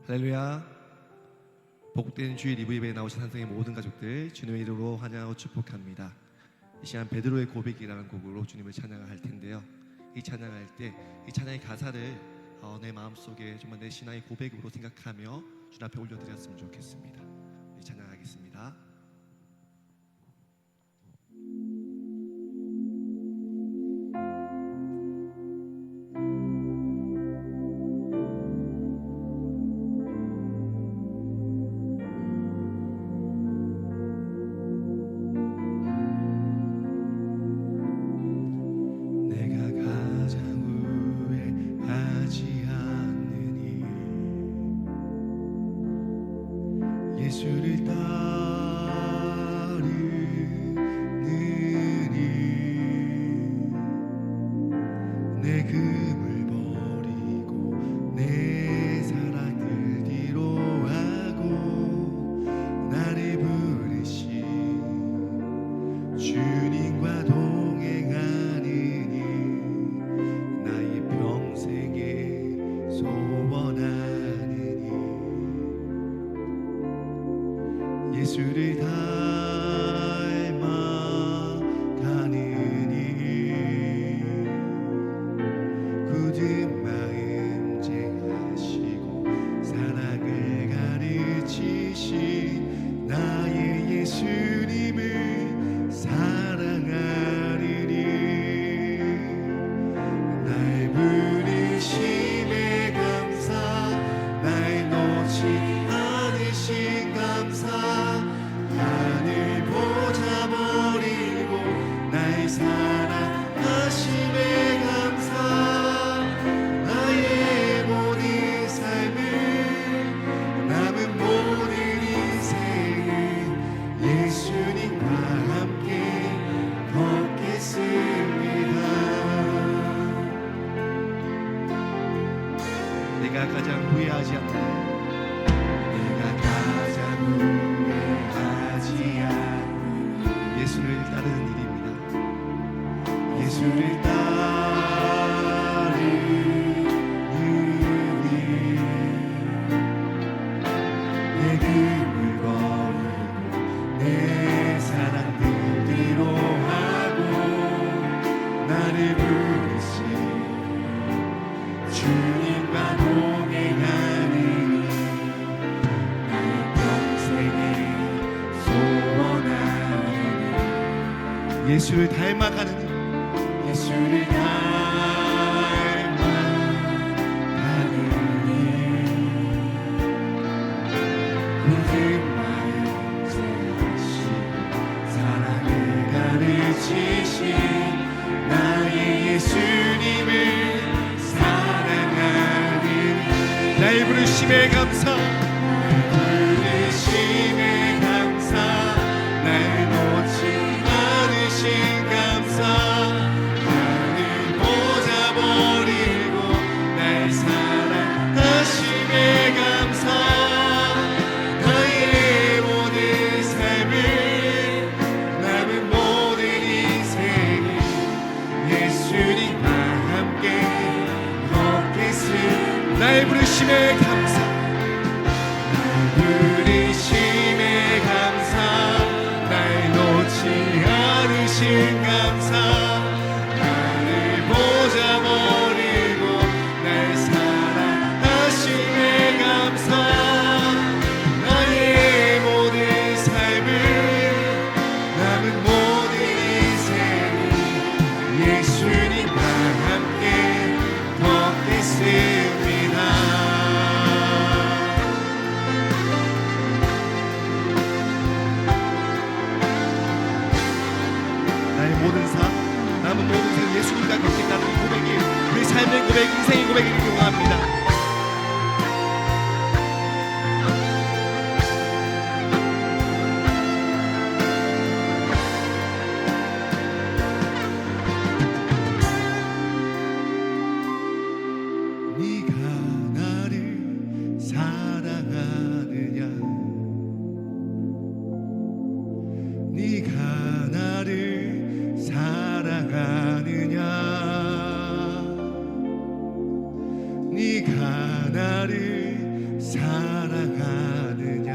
할렐루야. 복된 주일 리브 예배에 나오신 한상의 모든 가족들 주님의 이름으로 환영하고 축복합니다. 이 시간 베드로의 고백이라는 곡으로 주님을 찬양할 텐데요, 이 찬양할 때 이 찬양의 가사를 내 마음속에 정말 내 신앙의 고백으로 생각하며 주님 앞에 올려드렸으면 좋겠습니다. 이 찬양하겠습니다. 예수를 따르느니 내 금을 버리고 내 사랑을 뒤로하고 나를 부르신 주님과 동행하느니 나의 평생의 소원하느니 예수를 닮아가느니 굳은 마음 제하시고 사랑을 가르치신 나의 예수님을 사랑하리니 날 부르심에 감사 날 놓지 않으신 감사 하늘 보자 버리고 날 사랑하심에 감사 나의 모든 삶을 남은 모든 인생을 예수님과 함께 걷겠습니다. 내가 가장 후회하지 않는 예수를 따르는 일입니다. 예수를 따르니 내 금을 버리고 내 사랑을 뒤로하고 나를 부르신 주님과 동행하니 나의 평생의 소원하니 예수를 닮아가는 예수를 닮아가느니 굳은 마음 제하시고 사랑을 가르치신 나의 예수님을 사랑하는 나의 부르심에 감사 부르심에 감사 날 놓지 않으신 감사 나를 보자 버리고 날 사랑하심에 감사 나의 모든 삶을 남은 모든 인생을 예수님과 함께 걷겠습니다. 나의 부르심에 감사 날 부르심에 감사 날 놓지 않으신 감사 나를 보자 버리고 날 사랑하심에 감사 나의 모든 삶을 남은 모든 인생을 예수님과 함께 걷겠습니다. 남은 모든 삶 예수님과 걷겠다는 고백이 우리 삶의 고백, 인생의 고백이길 원합니다. 네가 나를 사랑하느냐 네가 나를 사랑하느냐 네가 나를 사랑하느냐.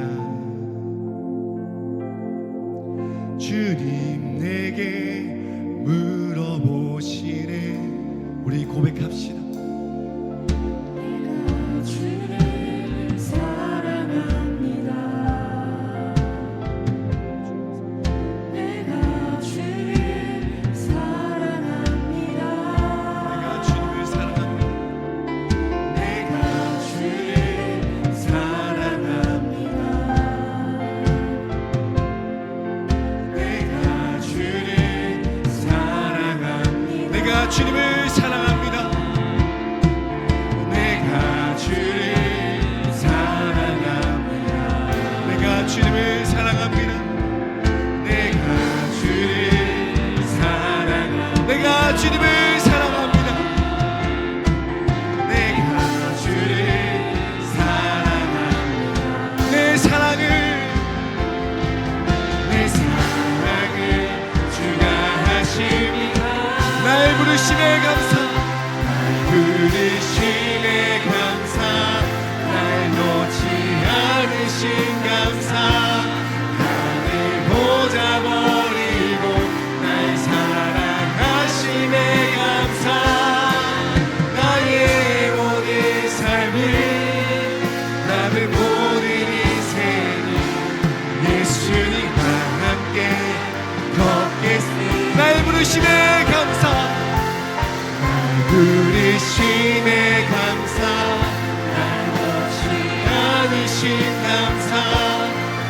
주님 내게 물어보시네. 우리 고백합시다. 내가 주를 사랑합니다. 내가 주를 사랑합니다. 내가 주님을 사랑합니다. 내가 주를 사랑합니다. 내가 주를 사랑합니다. 내가 주님을 사랑합니다. 내가 주를 사랑합니다. 내가 주님을 사랑합니다. 내가 주를 사랑합니다. 내가 주님을 사랑합니다. 내가 주를 사랑합니다. 내 사랑을 주가 하십니다. 날 부르심에 감사. 부르심에 감사. 날 놓지 않으신 감사. 나를 보자 버리고 날 사랑하심에 감사. 나의 모든 삶을 남은 모든 인생을 예수님과 함께 걷겠습니다. 날 부르심에 감사. 부르심에 감사. 날 놓지 않으신 감사.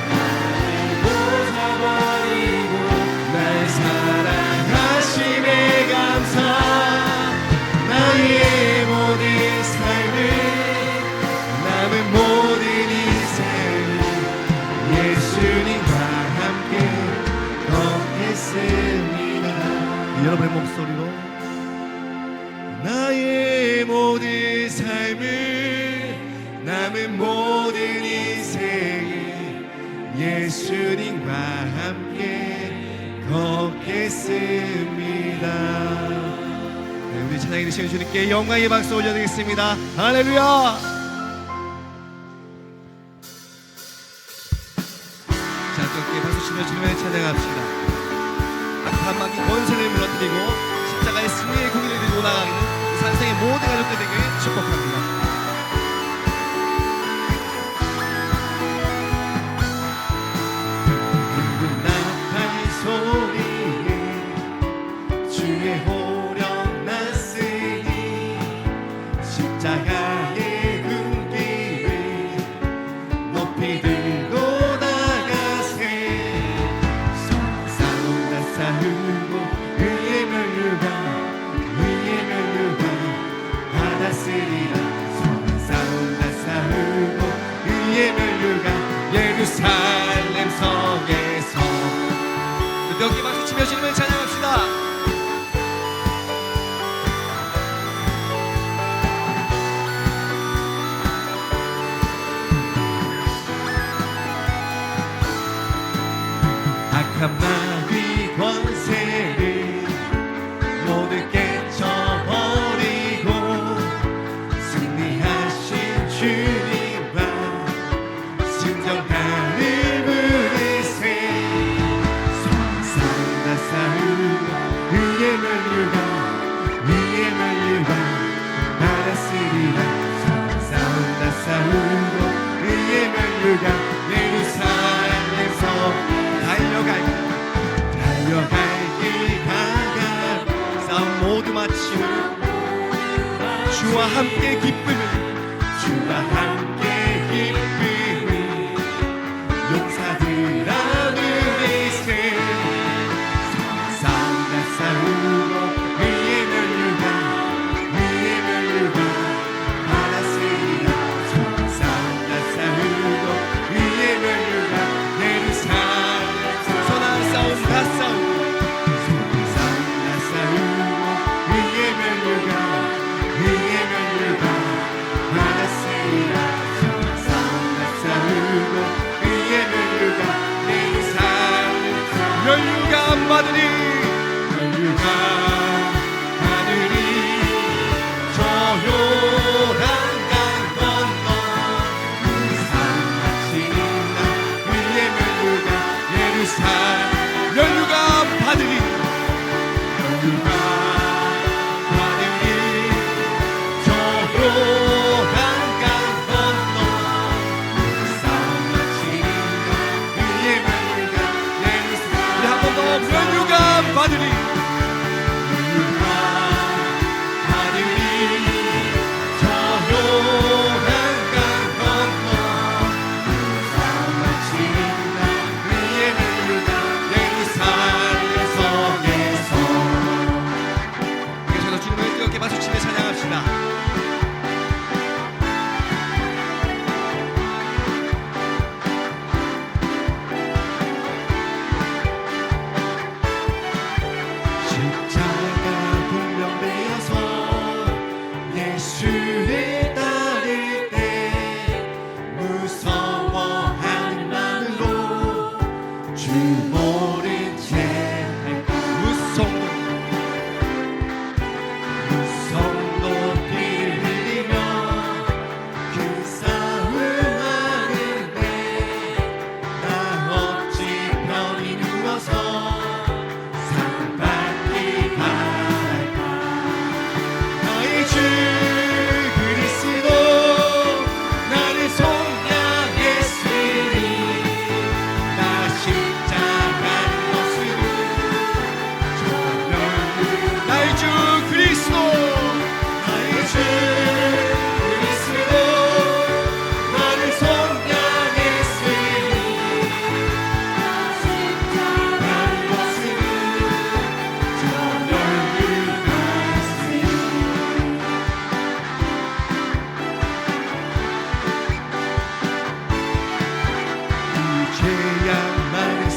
나를 보자 버리고 날 사랑하심에 감사. 나의 모든 삶을 남은 모든 인생을 예수님과 함께 걷겠습니다. 여러분의 목소리로 나의 모든 삶을 남은 모든 인생을 예수님과 함께 걷겠습니다. 네, 우리 찬양이 되시는 주님께 영광의 박수 올려드리겠습니다. 할렐루야. 자, 함께 박수 치며 주님을 찬양합시다. 악한 마귀 권세를 무너뜨리고 십자가의 승리의 공의를 들고 나가기는 산생의 모든 가족들에게 축복합니다. 붉은 나팔 소리에 주의 호령 났으니 십자가의 군기를 높이 들고 나가세. 싸운다 싸우고 의의 면류관 받았으리라. 싸운다 싸우고 의의 면류관 예루살렘 성에서. 여기 박수 치며 주님을 찬양합시다. 악한 마귀 권세를 모두 깨쳐버리고 승리하신 주님과 승전가를 부르세. 싸운다 싸우고 의의 면류관 받았으리라. 싸운다 싸우고 의의 면류관 예루살렘에서 달려갈 길 가가 싸움 모두 마치고 주와 함께 기쁨을 용사들아 누리세. 싸운다 싸우고 의의 면류관 받았으리라. 싸운다 싸우고 의의 면류관 예루살렘 선한 싸움 다 싸우고 싸운다 싸우고 의의 면류관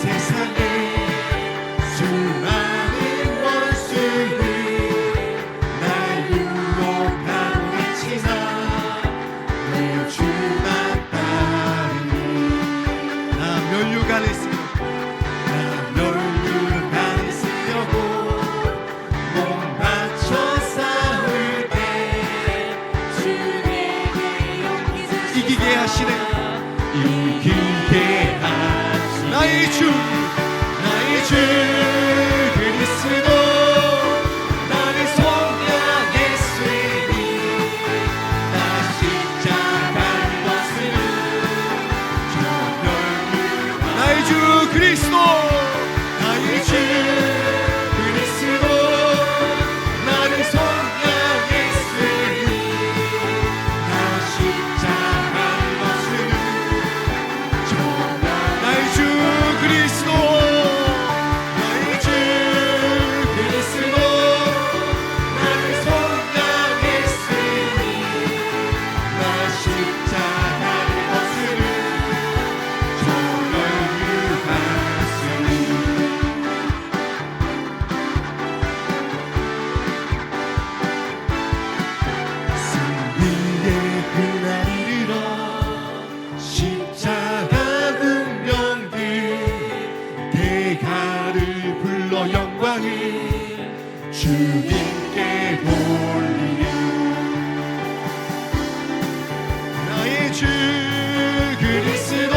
세상에 수많은 원수들 날 유혹하고 있지만 내 주만 따르니 나 면류관을 쓰며 멸류관을 쓰려고 몸 바쳐 싸울 때 주에게 용기 주시사 이기게 하시네. 이기게 하시네 나의 주 나의 주 그리스도 나를 속량 예수님 나 십자가를 벗으는 저 멸류관 나의 주 그리스도 나의 주 그리스도 나를 속량 예수님 나 십자가를 벗으는 저 나의 주 그리스도 나의 주 그리스도 나를 속량 예수님 나 십자가를 벗으는 저 멸류관 쓰니 승리의 그날 이르러 십자가 운명들 대가를 불러 영광을 주님께 돌리리 나의 주 그리스도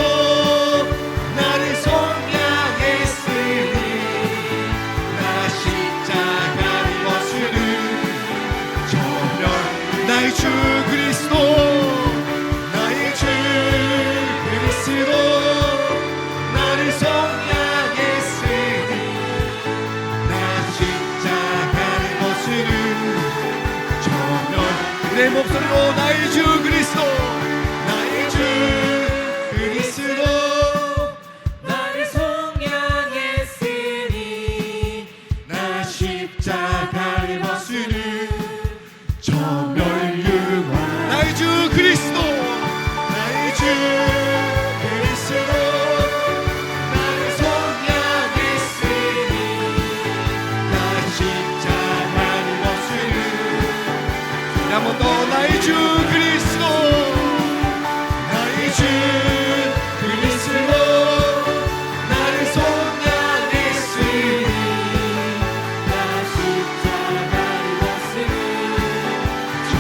나를 속량했으니 나 십자가를 벗으는 저멸 나의 주 그리스도 나의 주 그리스도 나를 속량했으니 나 십자가를 벗으는 저멸 내 목소리로 나의 주 그리스도 나의 주 그리스도 나를 속량했으니 나 십자가를 벗으는 저 멸류관 나의 주 그리스도 나의 주 그리스도 나를 속량했으니 나 십자가를 벗으는 한 번 더 나의 주 그리스도 나의 주 그리스도 나를 속량했으니 나 십자가를 벗으는 저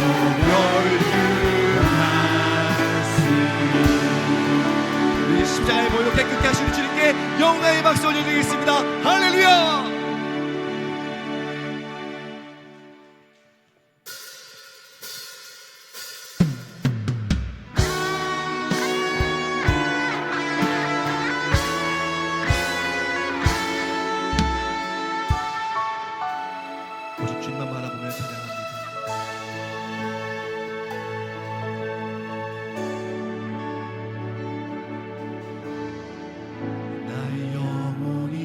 멸류관 쓰니 우리 십자가의 보혈로 깨끗게 하시는 주님께 영광의 박수 올려드리겠습니다. 할렐루야. 오직 주님만 바라보며 찬양합니다. 나의 영혼이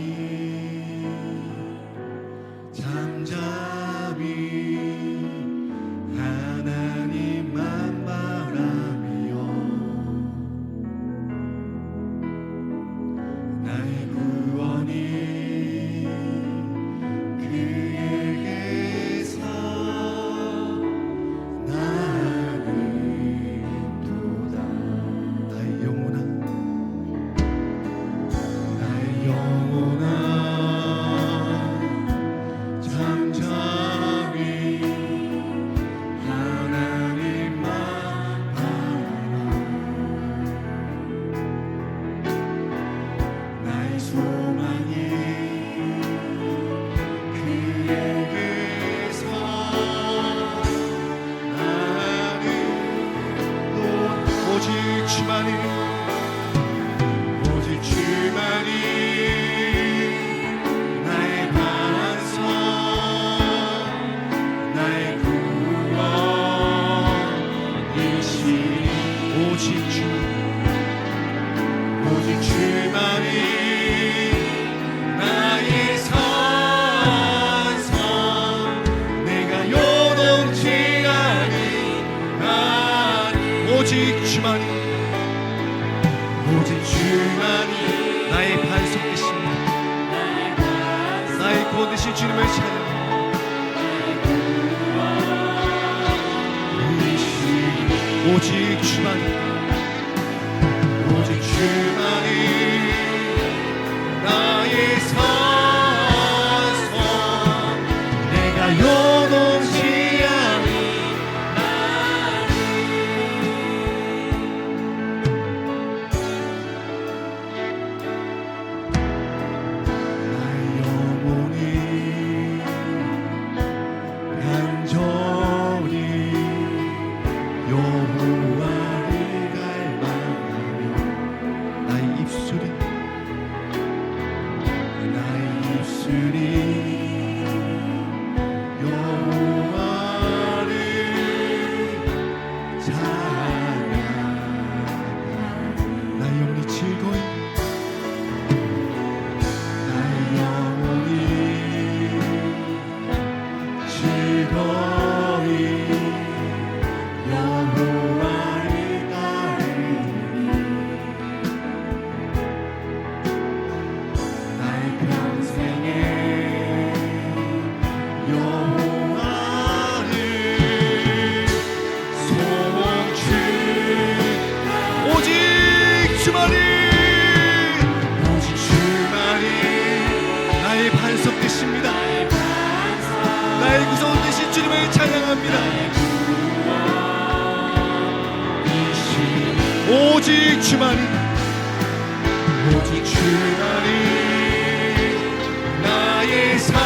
잠잠히 하나님만 바라며 나의 구원이 그에게서 나는도다 나의 영혼아 나의 영혼아 잠잠히 하나님만 바라라 나의 소망이 그에게서 나는 오직 주만이 오직 주만이 나의 반석 나의 구원이시니 오직 주 오직 주만이 나의 산성 내가 요동치 아니하니 오직 주만이 오직 주만이 나의 반석 되시니 구원 되신 주님을 찬양합니다. 오직 주만이, 오직 주만이 나의 산성, 내가 요동치 나의 영혼이 간절히 여호와를 갈망하며 나의 입술이 여호와를 찬양하며 나의 영혼이 즐거이 나의 영혼이 즐거이 여호와를 따르니 나의 평생에 여호와를 송축 오직 주만이 오직 주만이 나의 반석 되십니다. 나의 구성 되신 주님을 찬양합니다. 오직 주만이, 오직 주만이 나의 산성,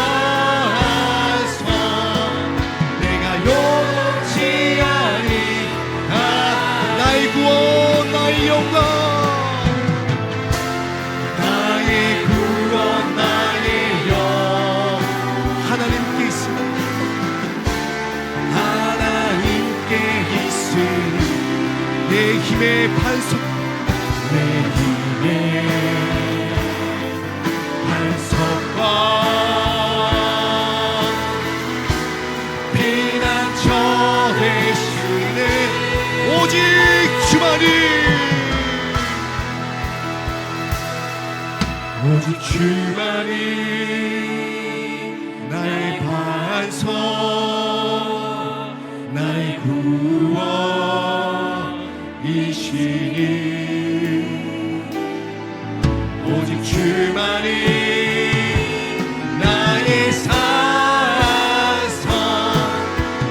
내가 요동치 아니 나의 구원, 나의 영광, 나의 구원 나의 영 하나님께 있습니다. 하나님께 있으니 내 힘의 반석, 내 힘의 반석과 피난처 되시네 오직 주만이, 오직 주만이 나의 반석 나의 구원이시니 오직 주만이 나의 산성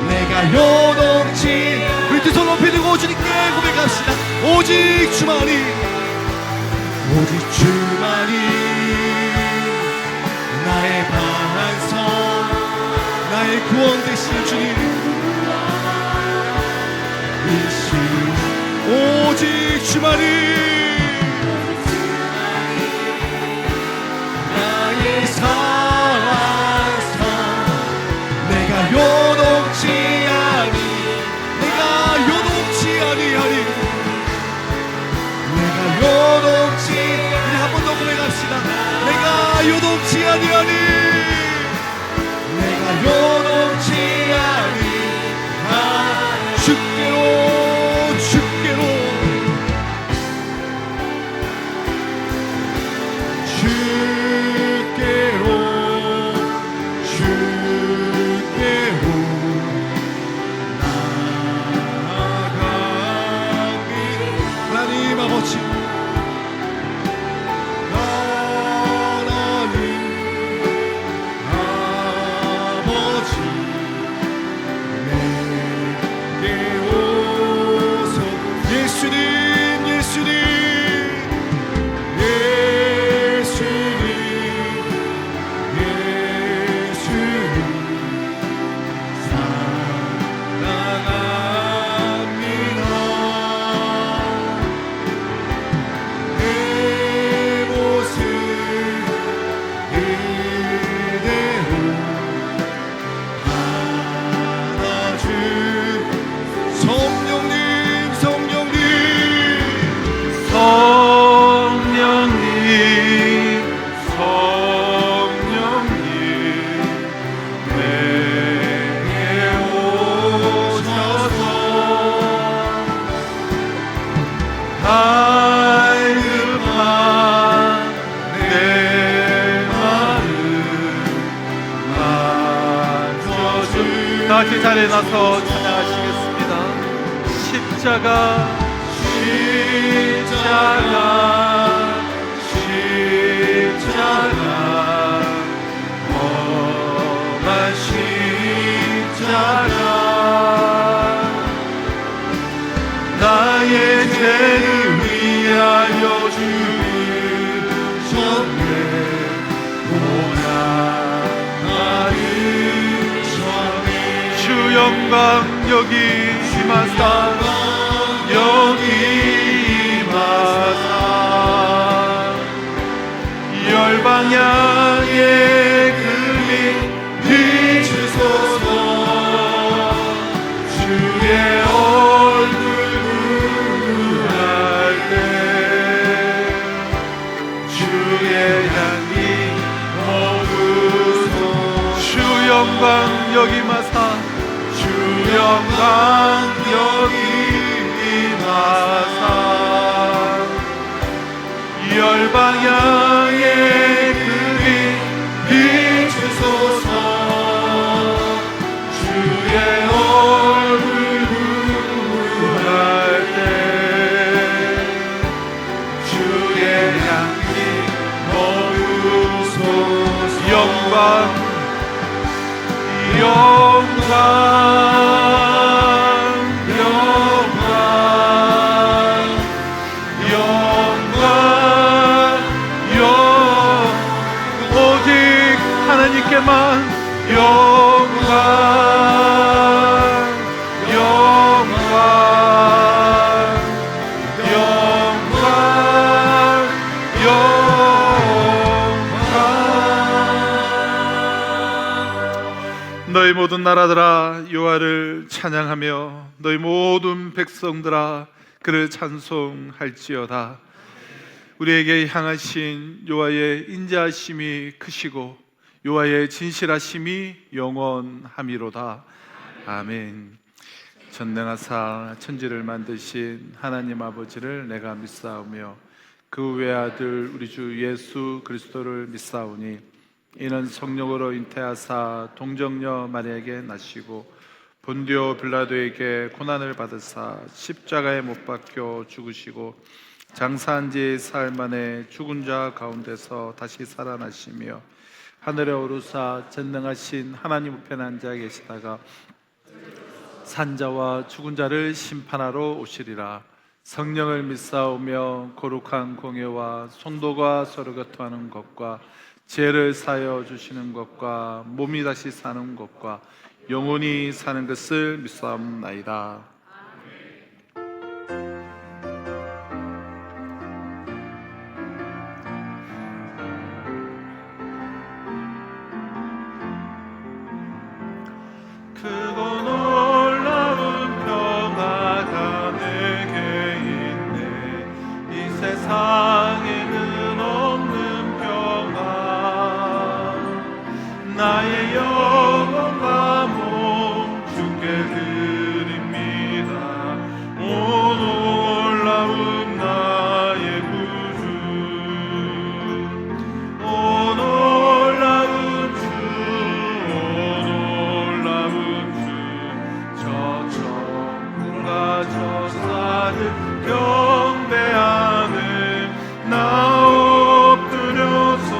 내가 요동치 우리 두 손 높이 들고 주님께 고백합시다. 오직 주만이, 오직 주만이 나의 반석 나의 구원 되신 주님, 오직 주만이, 나의 산성 내가 요동치 아니 내가 요동치 아니하리. 내가 요동치 우리 한 번 더 고백합시다. 내가 요동치 아니하니, 내가 요동치 아니 주께로, 주께로, 주께로 주께로 나아갑니다 하나님 아버지, 하나님 아버지 내게 오소 예수님, 예수님, 예수님 예수님 사랑합니다 내 모습 그대로 받아주 성령님, 성령님, 성령님 내게 오셔서 갈급한 내 마음 같이 자리에 나서 찬양하시겠습니다. 십자가 십자가 십자가 험한 십자가 나의 죄를 위하여 죽으셨네. 고난하는 전에 주 영광 여기 임하사 여기 임하사 열방향에 그리 비추소서. 주의 얼굴 구할 때 주의 향기 머무소. 주 영광 여기 임하사 주 영광 여기 임하사 열방향에 그리 비추소서. 주의 얼굴 구할 때 주의 향기 머무소서. 영광 영광 오직 하나님께만 영광 영광 영광 영광. 너희 모든 나라들아 여호와를 찬양하며 너희 모든 백성들아 그를 찬송할지어다. 우리에게 향하신 여호와의 인자하심이 크시고 여호와의 진실하심이 영원함이로다. 아멘. 전능하사 천지를 만드신 하나님 아버지를 내가 믿사오며 그 외아들 우리 주 예수 그리스도를 믿사오니 이는 성령으로 잉태하사 동정녀 마리아에게 나시고 본디오 빌라도에게 고난을 받으사 십자가에 못 박혀 죽으시고 장사한 지 사흘 만에 죽은 자 가운데서 다시 살아나시며 하늘에 오르사 전능하신 하나님 우편에 앉아 계시다가 산자와 죽은 자를 심판하러 오시리라. 성령을 믿사오며 거룩한 공예와 성도가 서로 교통하는 것과 죄를 사하여 주시는 것과 몸이 다시 사는 것과 영원히 사는 것을 믿사옵나이다. 크고 놀라운 평화가 내게 있네. 이 세상에는 없는 평화. 나의 영혼과 몸 주께 드립니다. 오 놀라운 나의 구주. 오 놀라운 주. 오 놀라운 저 천국과 저 산을 경배하네. 나 엎드려서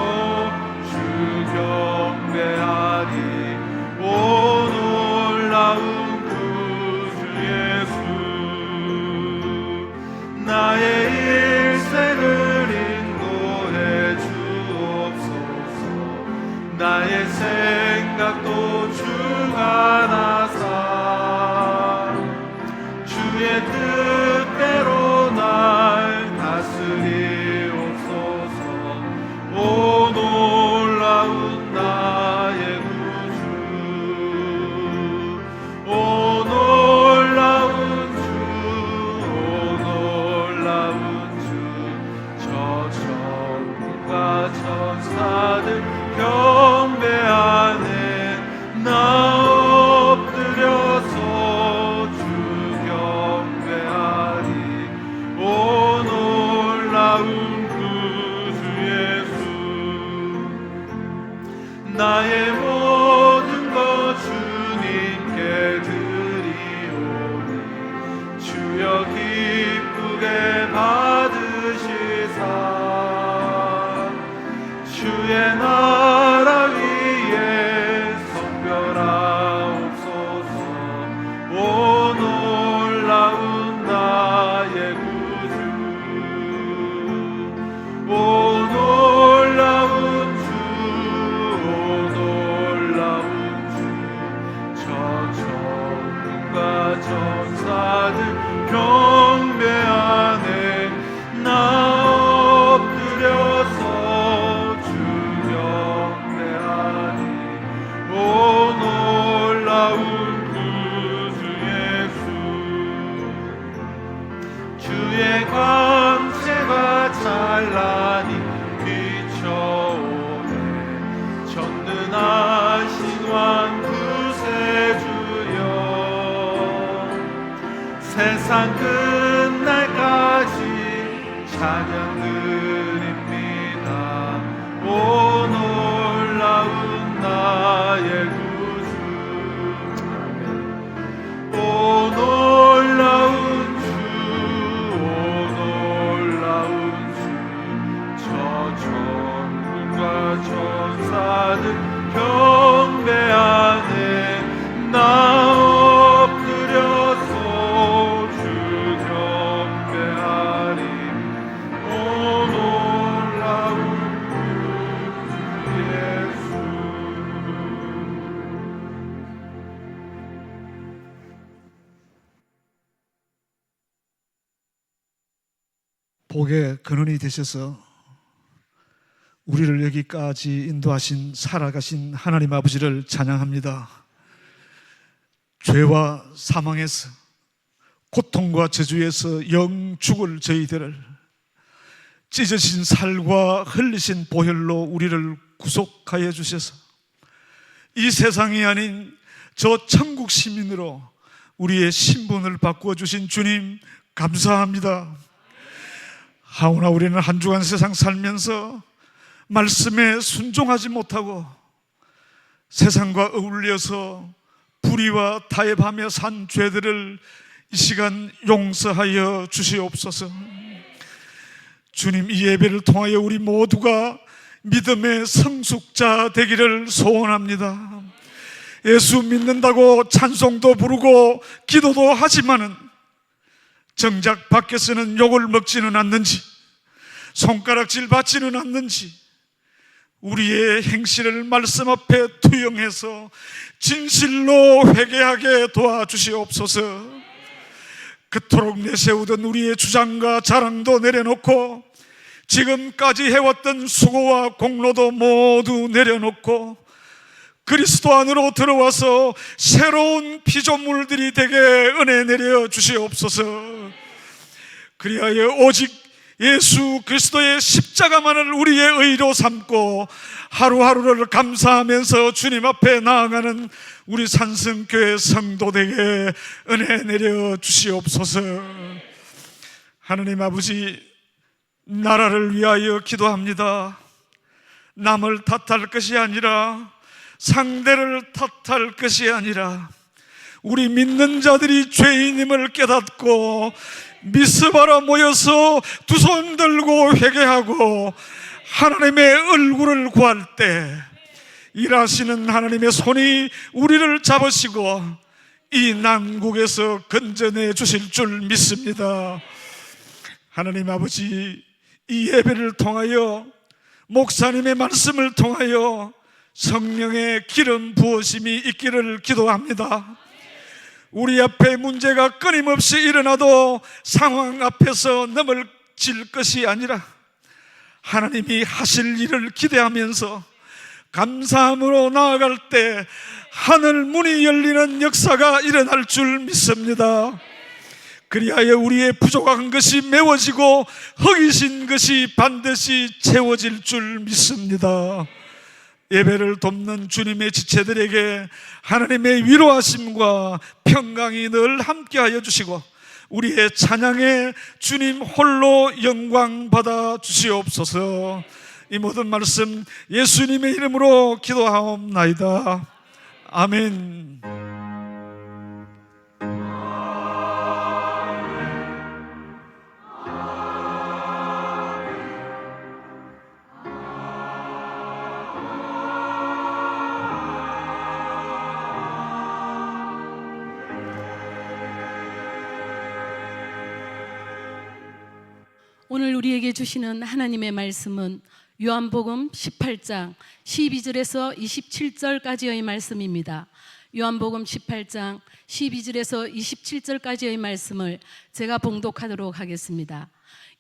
주 경배하리. 오 놀라운 구주 예수. 나의 일생을 인도해 주옵소서. 나의 생각도 주관하사 주의 뜻대로 나 주의 광채가 찬란히 비춰오네. 전능하신 왕 구세주여, 세상 끝날까지 찬양 드립니다. 오 놀라운 나의 구주, 오 놀라운 주, 오 놀라운 주. 저 천군과 천사들 경배하네. 나 엎드려서 주 경배하리. 오 놀라운 주 예수. 복의 근원이 되셔서 우리를 여기까지 인도하신 살아가신 하나님 아버지를 찬양합니다. 죄와 사망에서, 고통과 저주에서 영 죽을 저희들을 찢어진 살과 흘리신 보혈로 우리를 구속하여 주셔서 이 세상이 아닌 저 천국 시민으로 우리의 신분을 바꾸어 주신 주님 감사합니다. 하오나 우리는 한 주간 세상 살면서 말씀에 순종하지 못하고 세상과 어울려서 불의와 타협하며 산 죄들을 이 시간 용서하여 주시옵소서. 주님, 이 예배를 통하여 우리 모두가 믿음의 성숙자 되기를 소원합니다. 예수 믿는다고 찬송도 부르고 기도도 하지만은 정작 밖에서는 욕을 먹지는 않는지, 손가락질 받지는 않는지, 우리의 행실을 말씀 앞에 투영해서 진실로 회개하게 도와주시옵소서. 그토록 내세우던 우리의 주장과 자랑도 내려놓고 지금까지 해왔던 수고와 공로도 모두 내려놓고 그리스도 안으로 들어와서 새로운 피조물들이 되게 은혜 내려 주시옵소서. 그리하여 오직 예수 그리스도의 십자가만을 우리의 의로 삼고 하루하루를 감사하면서 주님 앞에 나아가는 우리 산성교회 성도되게 은혜 내려 주시옵소서. 하나님 아버지, 나라를 위하여 기도합니다. 남을 탓할 것이 아니라, 상대를 탓할 것이 아니라 우리 믿는 자들이 죄인임을 깨닫고 미스바라 모여서 두 손 들고 회개하고 하나님의 얼굴을 구할 때 일하시는 하나님의 손이 우리를 잡으시고 이 난국에서 건져내 주실 줄 믿습니다. 하나님 아버지, 이 예배를 통하여 목사님의 말씀을 통하여 성령의 기름 부으심이 있기를 기도합니다. 우리 앞에 문제가 끊임없이 일어나도 상황 앞에서 넘어질 것이 아니라 하나님이 하실 일을 기대하면서 감사함으로 나아갈 때 하늘 문이 열리는 역사가 일어날 줄 믿습니다. 그리하여 우리의 부족한 것이 메워지고 허기신 것이 반드시 채워질 줄 믿습니다. 예배를 돕는 주님의 지체들에게 하나님의 위로하심과 평강이 늘 함께하여 주시고 우리의 찬양에 주님 홀로 영광 받아 주시옵소서. 이 모든 말씀 예수님의 이름으로 기도하옵나이다. 아멘. 오늘 우리에게 주시는 하나님의 말씀은 요한복음 18장 12절에서 27절까지의 말씀입니다. 요한복음 18장 12절에서 27절까지의 말씀을 제가 봉독하도록 하겠습니다.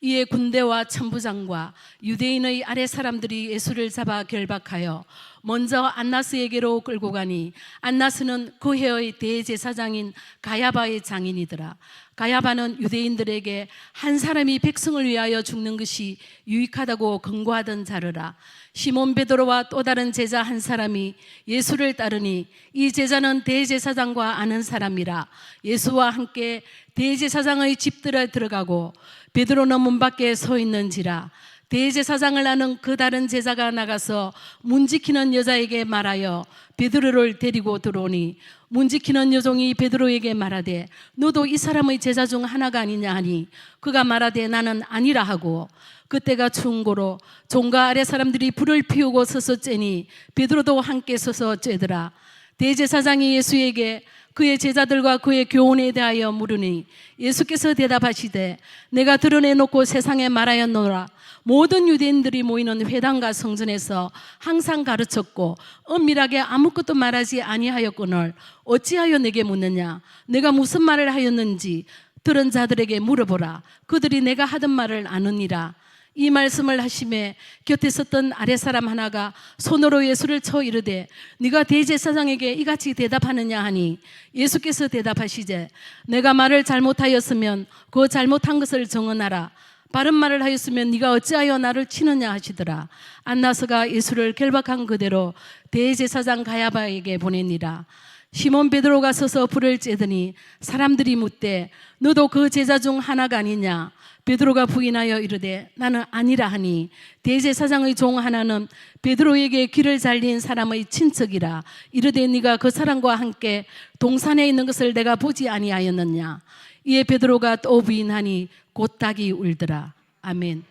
이에 군대와 천부장과 유대인의 아래 사람들이 예수를 잡아 결박하여 먼저 안나스에게로 끌고 가니 안나스는 그 해의 대제사장인 가야바의 장인이더라. 가야바는 유대인들에게 한 사람이 백성을 위하여 죽는 것이 유익하다고 권고하던 자르라. 시몬 베드로와 또 다른 제자 한 사람이 예수를 따르니 이 제자는 대제사장과 아는 사람이라. 예수와 함께 대제사장의 집들에 들어가고 베드로는 문 밖에 서 있는지라. 대제사장을 아는 그 다른 제자가 나가서 문 지키는 여자에게 말하여 베드로를 데리고 들어오니 문 지키는 여종이 베드로에게 말하되 너도 이 사람의 제자 중 하나가 아니냐 하니 그가 말하되 나는 아니라 하고 그때가 추운 고로 종과 아래 사람들이 불을 피우고 서서 쬐니 베드로도 함께 서서 쬐더라. 대제사장이 예수에게 그의 제자들과 그의 교훈에 대하여 물으니 예수께서 대답하시되 내가 드러내놓고 세상에 말하였노라. 모든 유대인들이 모이는 회당과 성전에서 항상 가르쳤고 엄밀하게 아무것도 말하지 아니하였거늘 어찌하여 내게 묻느냐. 내가 무슨 말을 하였는지 들은 자들에게 물어보라. 그들이 내가 하던 말을 아느니라. 이 말씀을 하심에 곁에 섰던 아래 사람 하나가 손으로 예수를 쳐 이르되 네가 대제사장에게 이같이 대답하느냐 하니 예수께서 대답하시되 내가 말을 잘못하였으면 그 잘못한 것을 정언하라. 바른 말을 하였으면 네가 어찌하여 나를 치느냐 하시더라. 안나스가 예수를 결박한 그대로 대제사장 가야바에게 보내니라. 시몬 베드로가 서서 불을 쬐더니 사람들이 묻되 너도 그 제자 중 하나가 아니냐. 베드로가 부인하여 이르되 나는 아니라 하니 대제사장의 종 하나는 베드로에게 귀를 잘린 사람의 친척이라. 이르되 네가 그 사람과 함께 동산에 있는 것을 내가 보지 아니하였느냐. 이에 베드로가 또 부인하니 곧 닭이 울더라. 아멘.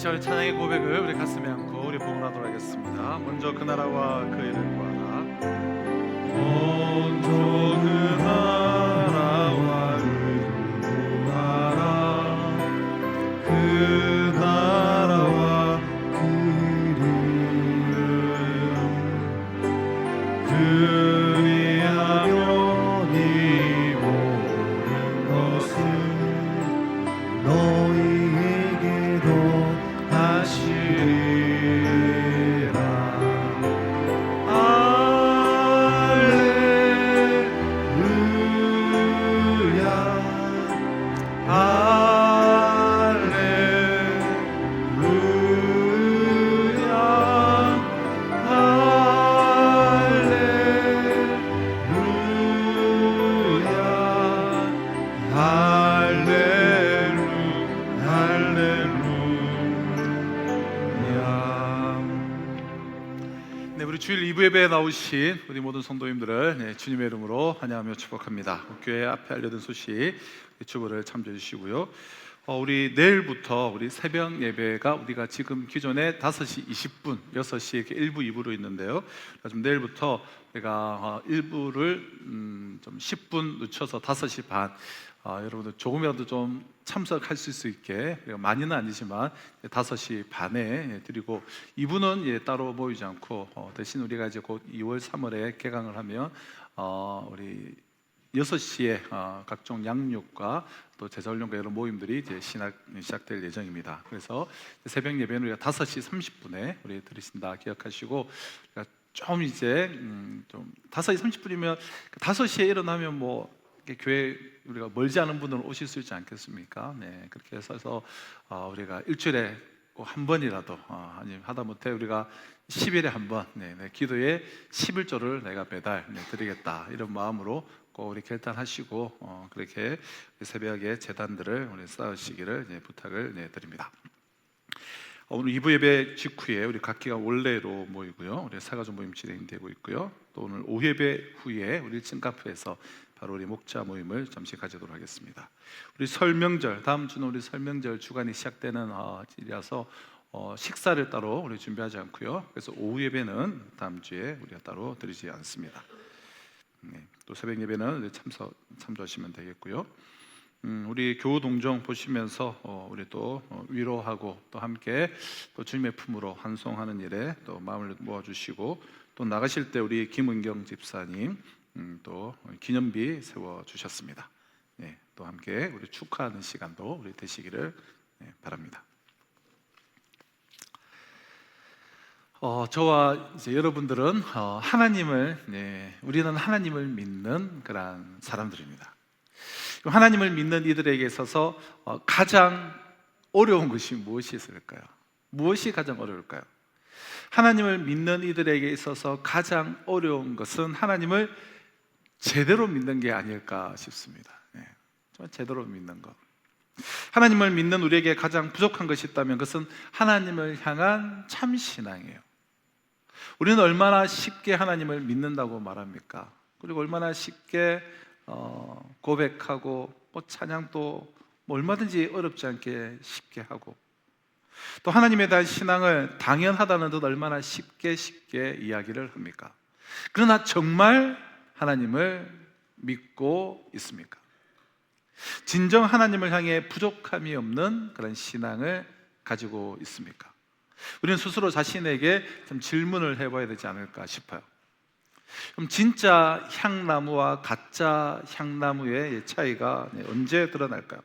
시절 찬양의 고백을 우리 가슴에 안고 우리 복원하도록 하겠습니다. 먼저 그 나라와 그 일을 구하라. 먼저 그 나라와 의를 구하라. 그 나라와 그 일을 그리하면 이 모든 것은 너희에게도 하시리라. 네, 우리 주일 2부 예배에 나오신 우리 모든 성도님들을 주님의 이름으로 환영하며 축복합니다. 교회 앞에 알려진 소식 유튜브를 참조해 주시고요. 우리 내일부터 우리 새벽 예배가 우리가 지금 기존에 5시 20분, 6시 이렇게 1부, 2부로 있는데요. 좀 내일부터 우리가 1부를 좀 10분 늦춰서 5시 반, 여러분들 조금이라도 좀 참석할 수 있게, 많이는 아니지만 5시 반에 드리고 2부는 따로 모이지 않고 대신 우리가 이제 곧 2월, 3월에 개강을 하면 우리 6시에 각종 양육과 또 제자훈련과 이런 모임들이 이제 시작될 예정입니다. 그래서 새벽 예배는 우리가 5시 30분에 우리 드리신다 기억하시고, 좀 이제 좀 5시 30분이면 5시에 일어나면 뭐 교회 우리가 멀지 않은 분들은 오실 수 있지 않겠습니까? 네, 그렇게 해서 우리가 일주일에 꼭 한 번이라도 아니면 하다못해 우리가 10일에 한 번, 기도에 11조를 내가 매달 드리겠다 이런 마음으로 꼭 우리 결단하시고 그렇게 새벽에 제단들을 우리 쌓으시기를 부탁을 드립니다. 오늘 2부 예배 직후에 우리 각기가 원래로 모이고요. 우리 사가족 모임 진행되고 있고요. 또 오늘 5예배 후에 우리 1층 카페에서 바로 우리 목자 모임을 잠시 가지도록 하겠습니다. 우리 설명절, 다음 주는 우리 설명절 주간이 시작되는 일이라서 식사를 따로 우리 준비하지 않고요. 그래서 오후 예배는 다음 주에 우리가 따로 드리지 않습니다. 또 새벽 예배는 참조하시면 되겠고요. 우리 교우 동정 보시면서 우리 또 위로하고 또 함께 또 주님의 품으로 환송하는 일에 또 마음을 모아주시고, 또 나가실 때 우리 김은경 집사님 또 기념비 세워 주셨습니다. 또 함께 우리 축하하는 시간도 우리 되시기를 바랍니다. 저와 이제 여러분들은 우리는 하나님을 믿는 그런 사람들입니다. 하나님을 믿는 이들에게 있어서 가장 어려운 것이 무엇이 있을까요? 무엇이 가장 어려울까요? 하나님을 믿는 이들에게 있어서 가장 어려운 것은 하나님을 제대로 믿는 게 아닐까 싶습니다. 제대로 믿는 것. 하나님을 믿는 우리에게 가장 부족한 것이 있다면 그것은 하나님을 향한 참 신앙이에요. 우리는 얼마나 쉽게 하나님을 믿는다고 말합니까? 그리고 얼마나 쉽게 고백하고 찬양도 얼마든지 어렵지 않게 쉽게 하고, 또 하나님에 대한 신앙을 당연하다는 듯 얼마나 쉽게 이야기를 합니까? 그러나 정말 하나님을 믿고 있습니까? 진정 하나님을 향해 부족함이 없는 그런 신앙을 가지고 있습니까? 우리는 스스로 자신에게 좀 질문을 해봐야 되지 않을까 싶어요. 그럼 진짜 향나무와 가짜 향나무의 차이가 언제 드러날까요?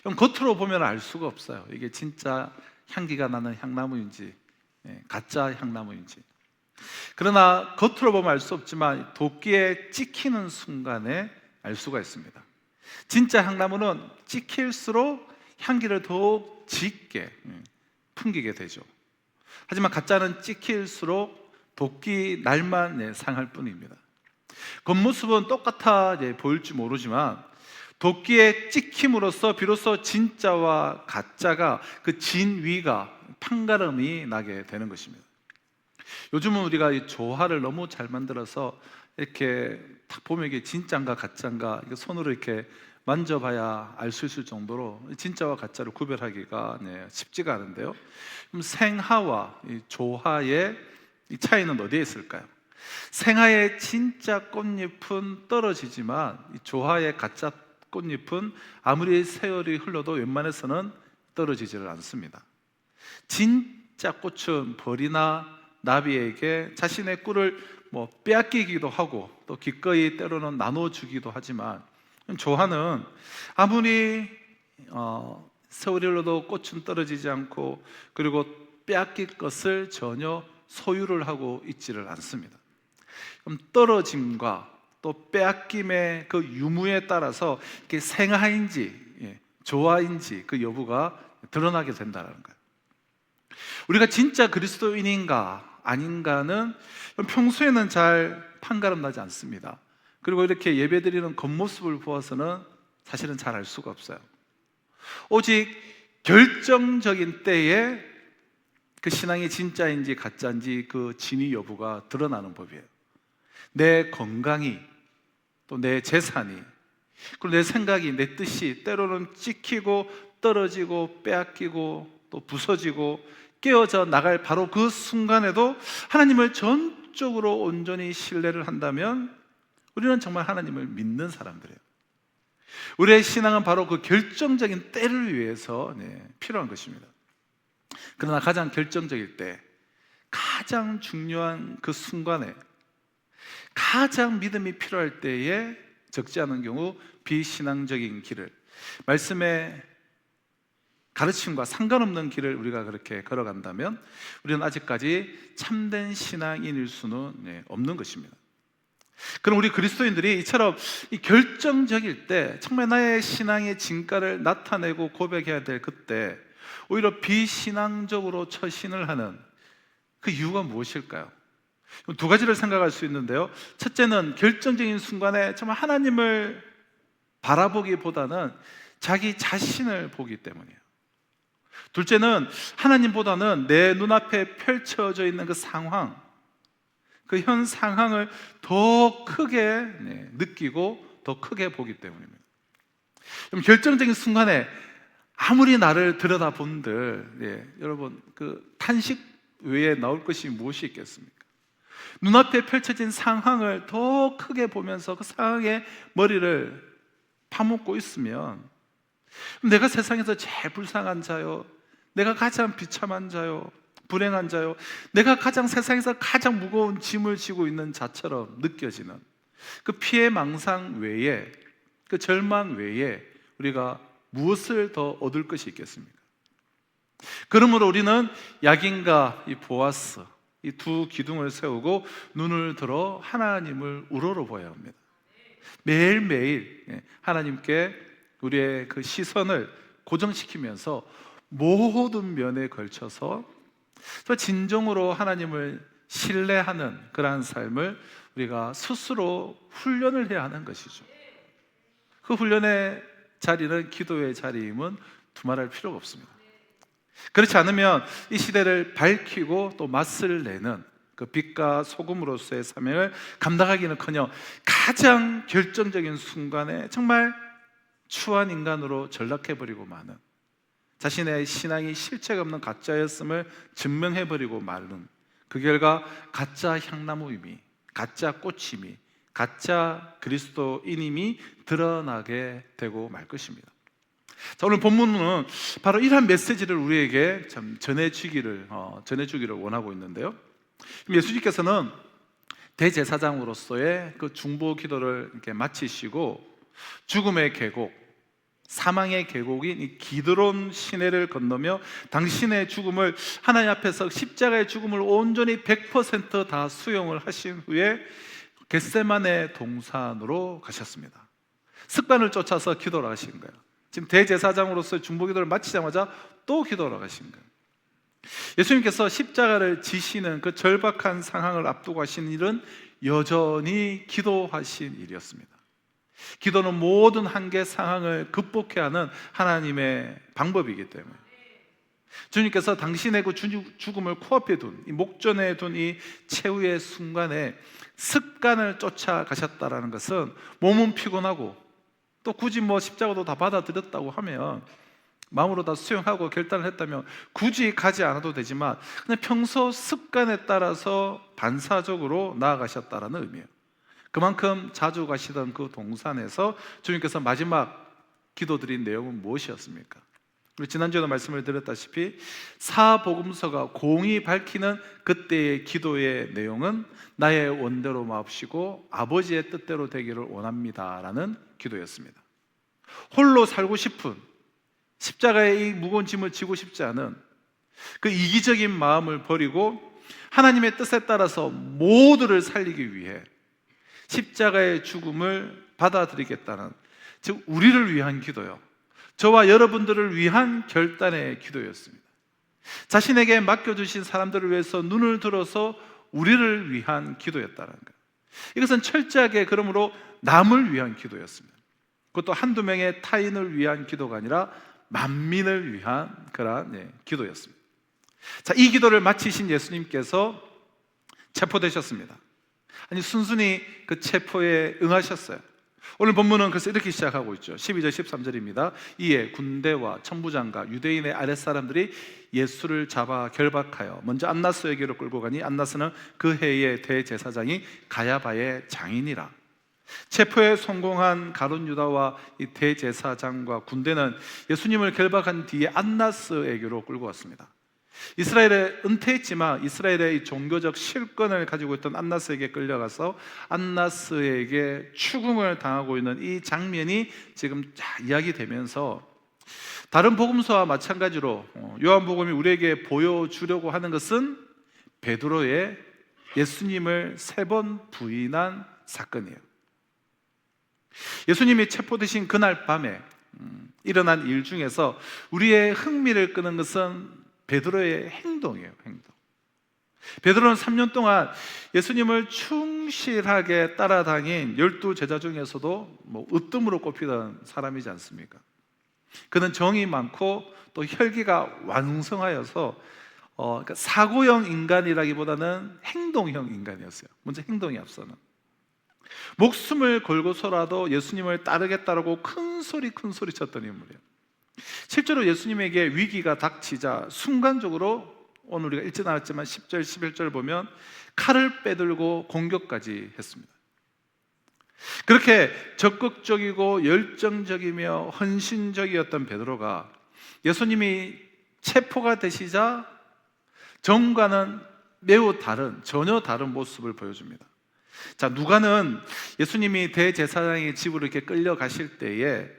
그럼 겉으로 보면 알 수가 없어요. 이게 진짜 향기가 나는 향나무인지 가짜 향나무인지. 그러나 겉으로 보면 알 수 없지만 도끼에 찍히는 순간에 알 수가 있습니다. 진짜 향나무는 찍힐수록 향기를 더욱 짙게 풍기게 되죠. 하지만 가짜는 찍힐수록 도끼 날만 상할 뿐입니다. 겉모습은 똑같아 보일지 모르지만 도끼에 찍힘으로써 비로소 진짜와 가짜가 그 진위가 판가름이 나게 되는 것입니다. 요즘은 우리가 이 조화를 너무 잘 만들어서 이렇게 딱 보면 이게 진짜인가 가짜인가 손으로 이렇게 만져봐야 알 수 있을 정도로 진짜와 가짜를 구별하기가 쉽지가 않은데요. 그럼 생하와 이 조화의 이 차이는 어디에 있을까요? 생하의 진짜 꽃잎은 떨어지지만 이 조화의 가짜 꽃잎은 아무리 세월이 흘러도 웬만해서는 떨어지지를 않습니다. 진짜 꽃은 벌이나 나비에게 자신의 꿀을 빼앗기기도 하고 또 기꺼이 때로는 나눠주기도 하지만, 조화는 아무리 세월이 흘러도 꽃은 떨어지지 않고 그리고 빼앗길 것을 전혀 소유를 하고 있지를 않습니다. 그럼 떨어짐과 또 빼앗김의 그 유무에 따라서 이게 생하인지 조화인지 그 여부가 드러나게 된다는 거예요. 우리가 진짜 그리스도인인가 아닌가는 평소에는 잘 판가름 나지 않습니다. 그리고 이렇게 예배드리는 겉모습을 보아서는 사실은 잘 알 수가 없어요. 오직 결정적인 때에 그 신앙이 진짜인지 가짜인지 그 진위 여부가 드러나는 법이에요. 내 건강이, 또 내 재산이, 그리고 내 생각이, 내 뜻이 때로는 찍히고 떨어지고 빼앗기고 또 부서지고 깨어져 나갈 바로 그 순간에도 하나님을 전적으로 온전히 신뢰를 한다면 우리는 정말 하나님을 믿는 사람들이에요. 우리의 신앙은 바로 그 결정적인 때를 위해서 필요한 것입니다. 그러나 가장 결정적일 때, 가장 중요한 그 순간에, 가장 믿음이 필요할 때에 적지 않은 경우 비신앙적인 길을, 말씀의 가르침과 상관없는 길을 우리가 그렇게 걸어간다면 우리는 아직까지 참된 신앙인일 수는 없는 것입니다. 그럼 우리 그리스도인들이 이처럼 이 결정적일 때 정말 나의 신앙의 진가를 나타내고 고백해야 될 그때 오히려 비신앙적으로 처신을 하는 그 이유가 무엇일까요? 두 가지를 생각할 수 있는데요. 첫째는 결정적인 순간에 정말 하나님을 바라보기보다는 자기 자신을 보기 때문이에요. 둘째는 하나님보다는 내 눈앞에 펼쳐져 있는 그 상황, 그 현 상황을 더 크게 느끼고 더 크게 보기 때문입니다. 그럼 결정적인 순간에 아무리 나를 들여다본들 여러분 그 탄식 외에 나올 것이 무엇이 있겠습니까? 눈앞에 펼쳐진 상황을 더 크게 보면서 그 상황에 머리를 파묻고 있으면 내가 세상에서 제일 불쌍한 자요, 내가 가장 비참한 자요, 불행한 자요, 내가 가장 세상에서 가장 무거운 짐을 지고 있는 자처럼 느껴지는 그 피해망상 외에, 그 절망 외에 우리가 무엇을 더 얻을 것이 있겠습니까? 그러므로 우리는 야긴과 이 보아스, 이 두 기둥을 세우고 눈을 들어 하나님을 우러러봐야 합니다. 매일매일 하나님께 우리의 그 시선을 고정시키면서 모든 면에 걸쳐서 진정으로 하나님을 신뢰하는 그러한 삶을 우리가 스스로 훈련을 해야 하는 것이죠. 그 훈련의 자리는 기도의 자리임은 두말할 필요가 없습니다. 그렇지 않으면 이 시대를 밝히고 또 맛을 내는 그 빛과 소금으로서의 사명을 감당하기는커녕 가장 결정적인 순간에 정말 추한 인간으로 전락해버리고 마는, 자신의 신앙이 실체가 없는 가짜였음을 증명해버리고 마는 그 결과 가짜 향나무임이, 가짜 꽃임이, 가짜 그리스도인임이 드러나게 되고 말 것입니다. 자, 오늘 본문은 바로 이러한 메시지를 우리에게 좀 전해주기를 원하고 있는데요. 예수님께서는 대제사장으로서의 그 중보 기도를 이렇게 마치시고 죽음의 계곡, 사망의 계곡인 이 기드론 시내를 건너며 당신의 죽음을, 하나님 앞에서 십자가의 죽음을 온전히 100% 다 수용을 하신 후에 겟세마네 동산으로 가셨습니다. 습관을 쫓아서 기도를 하신 거예요. 지금 대제사장으로서 중보기도를 마치자마자 또 기도를 하신 거예요. 예수님께서 십자가를 지시는 그 절박한 상황을 앞두고 하신 일은 여전히 기도하신 일이었습니다. 기도는 모든 한계 상황을 극복해야 하는 하나님의 방법이기 때문에 주님께서 당신의 그 죽음을 코앞에 둔, 이 목전에 둔 이 최후의 순간에 습관을 쫓아가셨다라는 것은 몸은 피곤하고 또 굳이 뭐 십자가도 다 받아들였다고 하면, 마음으로 다 수용하고 결단을 했다면 굳이 가지 않아도 되지만 그냥 평소 습관에 따라서 반사적으로 나아가셨다라는 의미예요. 그만큼 자주 가시던 그 동산에서 주님께서 마지막 기도드린 내용은 무엇이었습니까? 우리 지난주에도 말씀을 드렸다시피 사복음서가 공히 밝히는 그때의 기도의 내용은 나의 원대로 마옵시고 아버지의 뜻대로 되기를 원합니다라는 기도였습니다. 홀로 살고 싶은, 십자가의 이 무거운 짐을 지고 싶지 않은 그 이기적인 마음을 버리고 하나님의 뜻에 따라서 모두를 살리기 위해 십자가의 죽음을 받아들이겠다는, 즉 우리를 위한 기도요, 저와 여러분들을 위한 결단의 기도였습니다. 자신에게 맡겨주신 사람들을 위해서 눈을 들어서 우리를 위한 기도였다는 거예요. 이것은 철저하게 그러므로 남을 위한 기도였습니다. 그것도 한두 명의 타인을 위한 기도가 아니라 만민을 위한 그러한 기도였습니다. 자, 이 기도를 마치신 예수님께서 체포되셨습니다. 아니, 순순히 그 체포에 응하셨어요. 오늘 본문은 그래서 이렇게 시작하고 있죠. 12절 13절입니다. 이에 군대와 천부장과 유대인의 아랫사람들이 예수를 잡아 결박하여 먼저 안나스에게로 끌고 가니 안나스는 그 해의 대제사장이 가야바의 장인이라. 체포에 성공한 가룟 유다와 이 대제사장과 군대는 예수님을 결박한 뒤에 안나스에게로 끌고 왔습니다. 이스라엘에 은퇴했지만 이스라엘의 이 종교적 실권을 가지고 있던 안나스에게 끌려가서 안나스에게 추궁을 당하고 있는 이 장면이 지금 이야기되면서, 다른 복음서와 마찬가지로 요한복음이 우리에게 보여주려고 하는 것은 베드로의 예수님을 3번 부인한 사건이에요. 예수님이 체포되신 그날 밤에 일어난 일 중에서 우리의 흥미를 끄는 것은 베드로의 행동이에요. 행동. 베드로는 3년 동안 예수님을 충실하게 따라다닌 12제자 중에서도 으뜸으로 꼽히던 사람이지 않습니까? 그는 정이 많고 또 혈기가 왕성하여서 그러니까 사고형 인간이라기보다는 행동형 인간이었어요. 먼저 행동이 앞서는. 목숨을 걸고서라도 예수님을 따르겠다라고 큰 소리 쳤던 인물이에요. 실제로 예수님에게 위기가 닥치자 순간적으로, 오늘 우리가 읽지 않았지만 10절 11절 보면 칼을 빼들고 공격까지 했습니다. 그렇게 적극적이고 열정적이며 헌신적이었던 베드로가 예수님이 체포가 되시자 전과는 매우 전혀 다른 모습을 보여줍니다. 자, 누가는 예수님이 대제사장의 집으로 이렇게 끌려가실 때에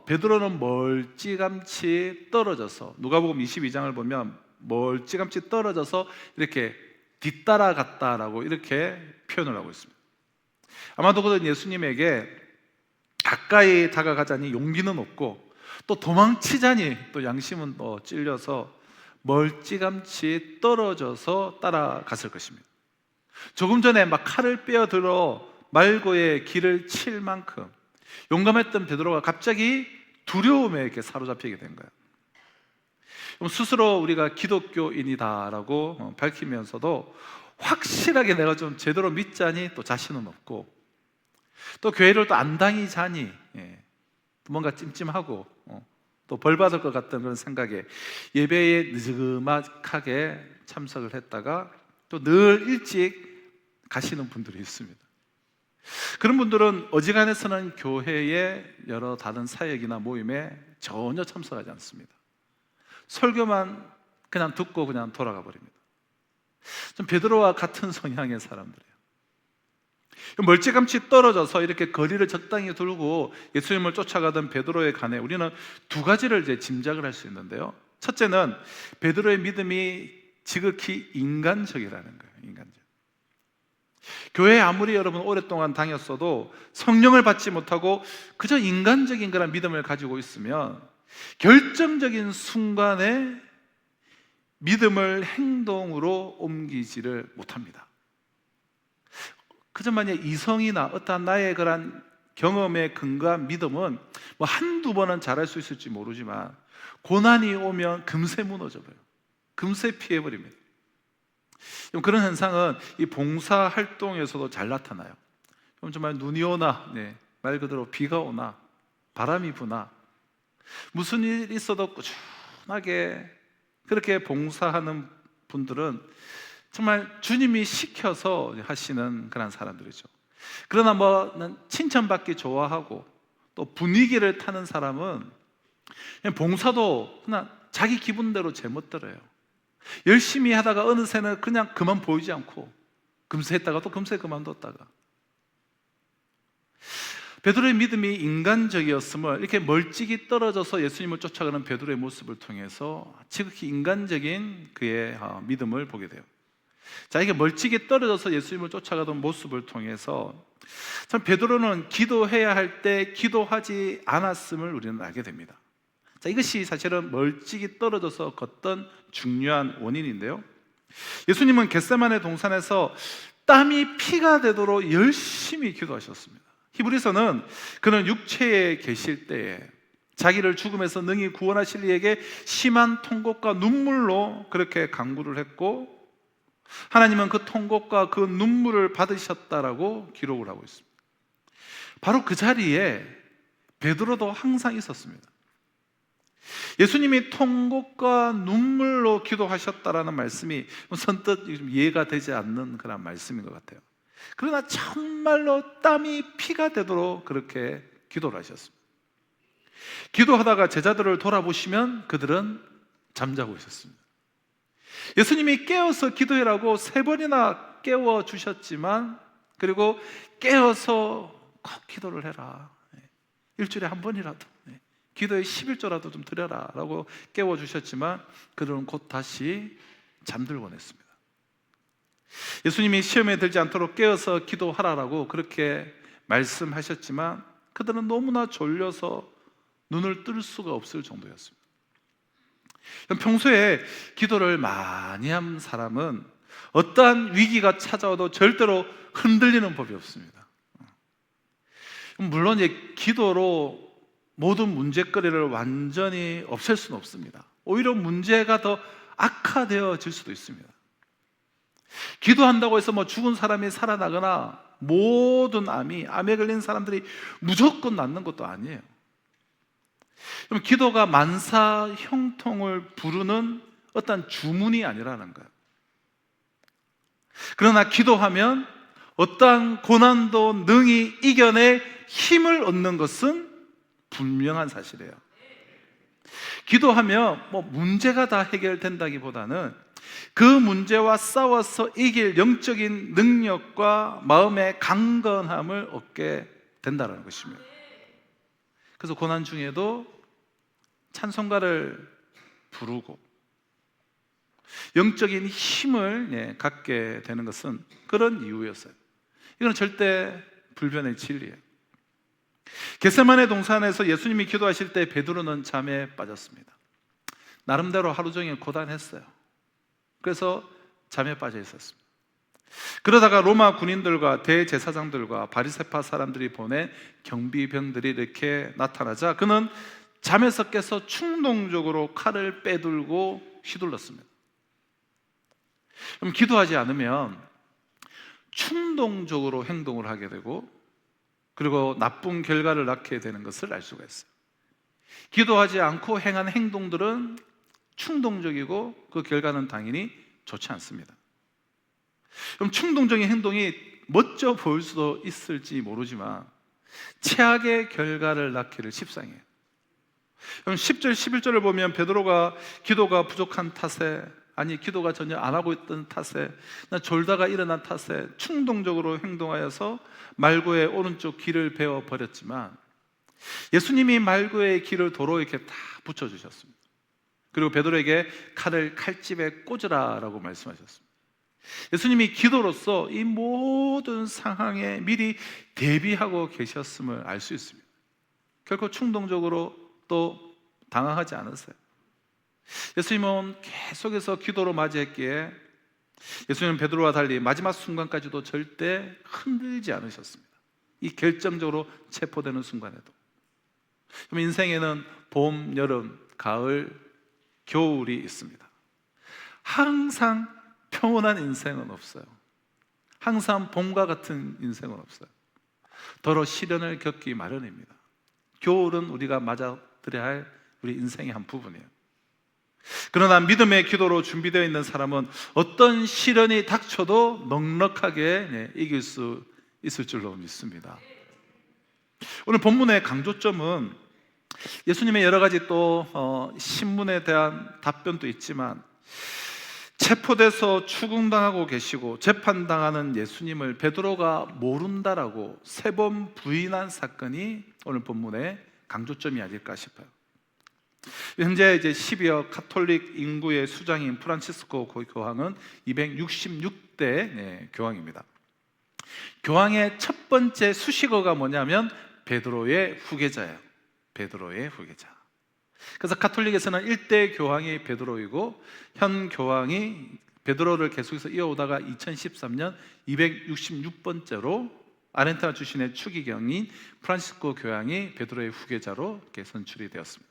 베드로는 멀찌감치 떨어져서, 누가복음 22장을 보면 멀찌감치 떨어져서 이렇게 뒤따라갔다라고 이렇게 표현을 하고 있습니다. 아마도 그는 예수님에게 가까이 다가가자니 용기는 없고 또 도망치자니 또 양심은 또 찔려서 멀찌감치 떨어져서 따라갔을 것입니다. 조금 전에 막 칼을 빼어들어 말고의 길을 칠 만큼 용감했던 베드로가 갑자기 두려움에 이렇게 사로잡히게 된 거예요. 스스로 우리가 기독교인이다라고 밝히면서도 확실하게 내가 좀 제대로 믿자니 또 자신은 없고, 또 교회를 또 안 다니자니 뭔가 찜찜하고 또 벌받을 것 같던 그런 생각에 예배에 느지막하게 참석을 했다가 또 늘 일찍 가시는 분들이 있습니다. 그런 분들은 어지간해서는 교회의 여러 다른 사역이나 모임에 전혀 참석하지 않습니다. 설교만 그냥 듣고 그냥 돌아가 버립니다. 좀 베드로와 같은 성향의 사람들이에요. 멀찌감치 떨어져서 이렇게 거리를 적당히 두고 예수님을 쫓아가던 베드로에 관해 우리는 두 가지를 이제 짐작을 할 수 있는데요. 첫째는 베드로의 믿음이 지극히 인간적이라는 거예요. 인간적. 교회에 아무리 여러분 오랫동안 다녔어도 성령을 받지 못하고 그저 인간적인 그런 믿음을 가지고 있으면 결정적인 순간에 믿음을 행동으로 옮기지를 못합니다. 그저 만약 이성이나 어떠한 나의 그런 경험에 근거한 믿음은 한두 번은 잘할 수 있을지 모르지만 고난이 오면 금세 무너져버려요. 금세 피해버립니다. 그런 현상은 이 봉사 활동에서도 잘 나타나요. 정말 눈이 오나 말 그대로 비가 오나 바람이 부나 무슨 일 있어도 꾸준하게 그렇게 봉사하는 분들은 정말 주님이 시켜서 하시는 그런 사람들이죠. 그러나 뭐 칭찬받기 좋아하고 또 분위기를 타는 사람은 그냥 봉사도 그냥 자기 기분대로 제멋대로예요. 열심히 하다가 어느새는 그냥 그만 보이지 않고 금세 했다가 또 금세 그만뒀다가. 베드로의 믿음이 인간적이었음을 이렇게 멀찍이 떨어져서 예수님을 쫓아가는 베드로의 모습을 통해서 지극히 인간적인 그의 믿음을 보게 돼요. 자, 이게 멀찍이 떨어져서 예수님을 쫓아가던 모습을 통해서 참 베드로는 기도해야 할 때 기도하지 않았음을 우리는 알게 됩니다. 자, 이것이 사실은 멀찍이 떨어져서 걷던 중요한 원인인데요. 예수님은 겟세마네 동산에서 땀이 피가 되도록 열심히 기도하셨습니다. 히브리서는 그는 육체에 계실 때에 자기를 죽음에서 능히 구원하실 이에게 심한 통곡과 눈물로 그렇게 간구를 했고, 하나님은 그 통곡과 그 눈물을 받으셨다라고 기록을 하고 있습니다. 바로 그 자리에 베드로도 항상 있었습니다. 예수님이 통곡과 눈물로 기도하셨다라는 말씀이 선뜻 이해가 되지 않는 그런 말씀인 것 같아요. 그러나 정말로 땀이 피가 되도록 그렇게 기도를 하셨습니다. 기도하다가 제자들을 돌아보시면 그들은 잠자고 있었습니다. 예수님이 깨어서 기도해라고 3번이나 깨워 주셨지만, 그리고 깨어서 꼭 기도를 해라, 일주일에 한 번이라도 기도에 11조라도 좀 드려라 라고 깨워 주셨지만 그들은 곧 다시 잠들곤 했습니다. 예수님이 시험에 들지 않도록 깨어서 기도하라라고 그렇게 말씀하셨지만 그들은 너무나 졸려서 눈을 뜰 수가 없을 정도였습니다. 평소에 기도를 많이 한 사람은 어떠한 위기가 찾아와도 절대로 흔들리는 법이 없습니다. 물론 기도로 모든 문제거리를 완전히 없앨 수는 없습니다. 오히려 문제가 더 악화되어질 수도 있습니다. 기도한다고 해서 죽은 사람이 살아나거나 모든 암에 걸린 사람들이 무조건 낫는 것도 아니에요. 그럼 기도가 만사 형통을 부르는 어떤 주문이 아니라는 거예요. 그러나 기도하면 어떠한 고난도 능히 이겨내 힘을 얻는 것은 분명한 사실이에요. 기도하면 문제가 다 해결된다기보다는 그 문제와 싸워서 이길 영적인 능력과 마음의 강건함을 얻게 된다는 것입니다. 그래서 고난 중에도 찬송가를 부르고 영적인 힘을 갖게 되는 것은 그런 이유였어요. 이건 절대 불변의 진리예요. 겟세마네 동산에서 예수님이 기도하실 때 베드로는 잠에 빠졌습니다. 나름대로 하루 종일 고단했어요. 그래서 잠에 빠져 있었습니다. 그러다가 로마 군인들과 대제사장들과 바리새파 사람들이 보낸 경비병들이 이렇게 나타나자 그는 잠에서 깨서 충동적으로 칼을 빼들고 휘둘렀습니다. 그럼 기도하지 않으면 충동적으로 행동을 하게 되고 그리고 나쁜 결과를 낳게 되는 것을 알 수가 있어요. 기도하지 않고 행한 행동들은 충동적이고 그 결과는 당연히 좋지 않습니다. 그럼 충동적인 행동이 멋져 보일 수도 있을지 모르지만 최악의 결과를 낳기를 십상해요. 그럼 10절, 11절을 보면 베드로가 기도가 부족한 탓에, 아니 기도가 전혀 안 하고 있던 탓에, 졸다가 일어난 탓에 충동적으로 행동하여서 말고의 오른쪽 귀를 베어 버렸지만 예수님이 말고의 귀를 도로 이렇게 다 붙여주셨습니다. 그리고 베드로에게 칼을 칼집에 꽂으라 라고 말씀하셨습니다. 예수님이 기도로서 이 모든 상황에 미리 대비하고 계셨음을 알 수 있습니다. 결코 충동적으로 또 당황하지 않으세요. 예수님은 계속해서 기도로 맞이했기에 예수님은 베드로와 달리 마지막 순간까지도 절대 흔들리지 않으셨습니다. 이 결정적으로 체포되는 순간에도. 인생에는 봄, 여름, 가을, 겨울이 있습니다. 항상 평온한 인생은 없어요. 항상 봄과 같은 인생은 없어요. 더러 시련을 겪기 마련입니다. 겨울은 우리가 맞아들여야 할 우리 인생의 한 부분이에요. 그러나 믿음의 기도로 준비되어 있는 사람은 어떤 시련이 닥쳐도 넉넉하게 이길 수 있을 줄로 믿습니다. 오늘 본문의 강조점은 예수님의 여러 가지 또 신문에 대한 답변도 있지만, 체포돼서 추궁당하고 계시고 재판당하는 예수님을 베드로가 모른다라고 3번 부인한 사건이 오늘 본문의 강조점이 아닐까 싶어요. 현재 이제 12억 카톨릭 인구의 수장인 프란치스코 교황은 266대 교황입니다. 교황의 첫 번째 수식어가 뭐냐면 베드로의 후계자예요. 베드로의 후계자. 그래서 카톨릭에서는 1대 교황이 베드로이고, 현 교황이 베드로를 계속해서 이어오다가 2013년 266번째로 아르헨티나 출신의 추기경인 프란시스코 교황이 베드로의 후계자로 이렇게 선출이 되었습니다.